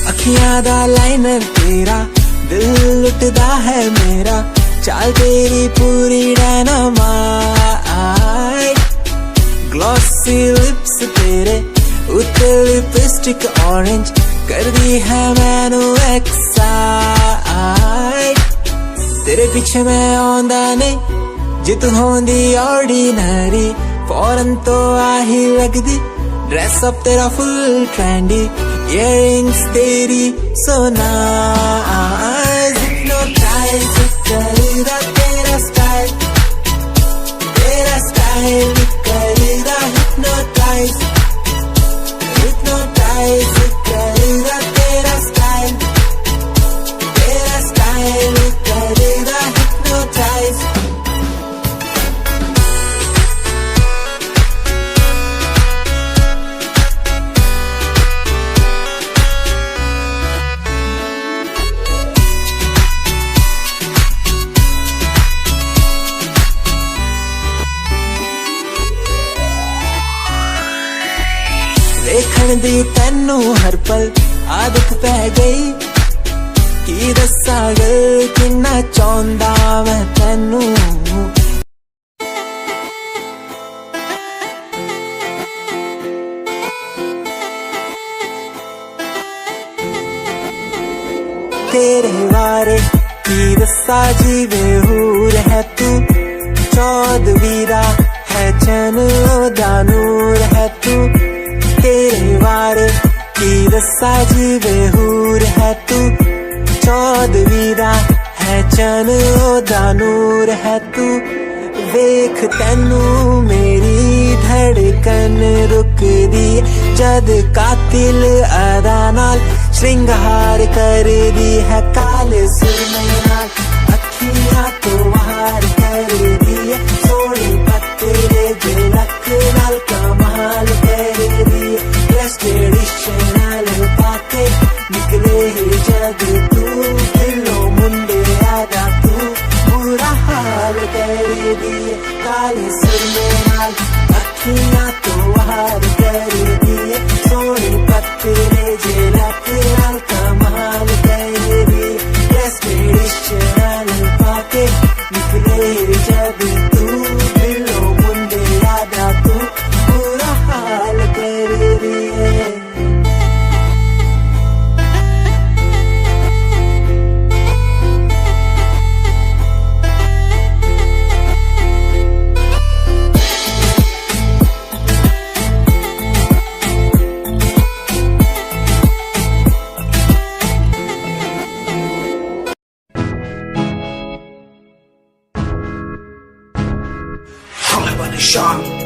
अखियां दा लाइनर तेरा, दिल लुटदा है मेरा, चाल तेरी पूरी डायनामाइट। ग्लॉसी लिप्स तेरे उत्ते लिपस्टिक ऑरेंज, कर दी है मैनू एक्साइट। तेरे पीछे मैं आंदा नहीं, जे तू होंदी ऑर्डिनरी, फौरन तो आही लगदी। ड्रेस अप तेरा फुल ट्रेंडी, इयररिंग्स तेरी so nice, hypnotize करेगा तेरा स्टाइल करेगा hypnotize करेगा तेरा स्टाइल करेगा hypnotize। देखण दी तैनू हर पल आदत पै गई, की दस्सा गल किन्ना चाहुंदा मैं तैनू। तेरे बारे की दस्सा जीवे हूर है तू, चौदहवीं दा है चैन ओदा नूर है तू। तेरे बारे की दस्सा जीवे हूर है तू, चौदहवीं दा है चैन ओदा नूर है तू। वेख तैनू मेरी धड़कन रुकदी, जद कातिल अदा नाल श्रृंगार कर दी है। काले सुरमई नाल अखियां तो वार कर दी है, सोने पत्ते झलक नाल कमाल कर दी है। ट्रेडिशनल पाके निकले जग तू, दिलों मुंडे आदा तू बुरा हाल कर दी है। काले सुरमे नाल अखियां तो वार कर दी है, सोने पत्ते झलक नाल कमाल कर दी है। ट्रेडिशनल पाके निकले जग तू, दिलों मुंडे आदा तू बुरा हाल कर दी है।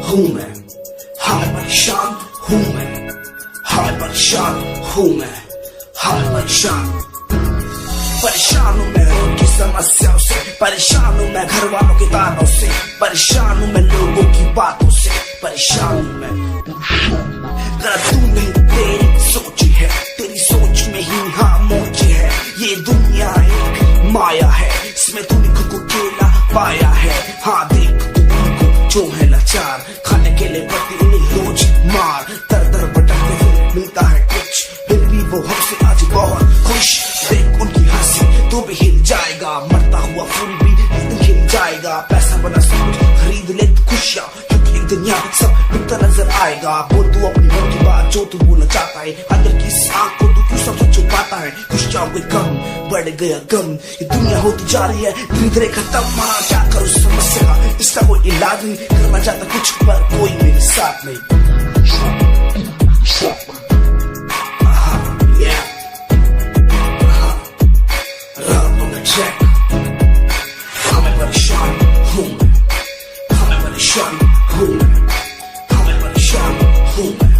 हूँ मैं, हाँ मैं परेशान हूँ मैं, हाँ मैं परेशान हूँ मैं, हाँ मैं परेशान हूँ मैं उनकी समस्याओं से, परेशान हूँ मैं घर वालों के तानों से, परेशान हूँ मैं लोगों की बातों से, परेशान हूँ मैं। जरा तू नहीं तेरी सोच है, तेरी सोच में ही हाँ मोच है, ये दुनिया एक माया है, इसमें तूने खुद को अकेला पाया है। हाँ देख तू उनको जो है लाचार, खाने के लिए पड़ती उन्हें रोज मार, दर दर भटकते हुए मिलता है कुछ, फिर भी वो हमसे आज बहुत खुश। देख उनकी हंसी तू भी हिल जाएगा, मरता हुआ फूल भी हिल जाएगा, पैसा बना सब कुछ खरीद ले खुशियाँ, क्योंकि एक दिन यहाँ सब बिकता नजर आएगा। बोल तू अपनी मन की बात जो तू बोलना चाहता है, अंदर की इस आँख को तू क्यों सब छुपाता है। खुशियाँ हुए कम बढ़ गया गम, ये दुनिया होती जा रही है धीरे धीरे खत्म। हाँ क्या करूँ समस्या का इसका कोई इलाज नहीं, करना चाहता कुछ पर कोई मेरे साथ नहीं। हाँ मैं परेशान हूँ मैं, हाँ मैं परेशान हूँ मैं, हाँ मैं परेशान हूँ मैं,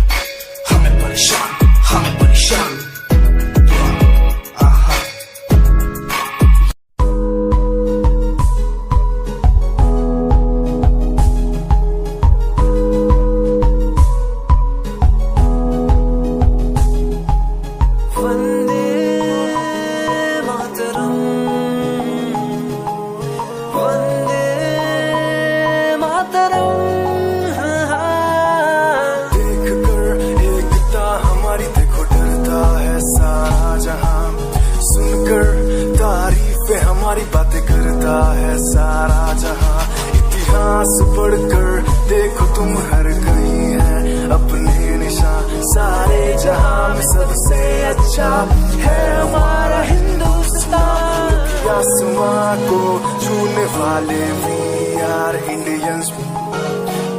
हाँ मैं परेशान, हाँ मैं परेशान। हमारी बातें करता है सारा जहां, इतिहास पढ़कर देखो तुम हर कहीं है अपने निशान, सारे जहां में सबसे अच्छा है हमारा हिंदुस्तान। आसमां को छूने वाले वी आर इंडियंस,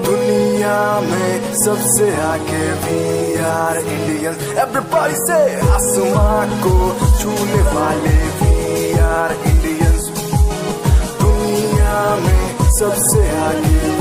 दुनिया में सबसे आगे वी आर इंडियंस। एवरीबॉडी से आसमां को छूने वाले वी आर इंडियंस, दुनिया में सबसे आगे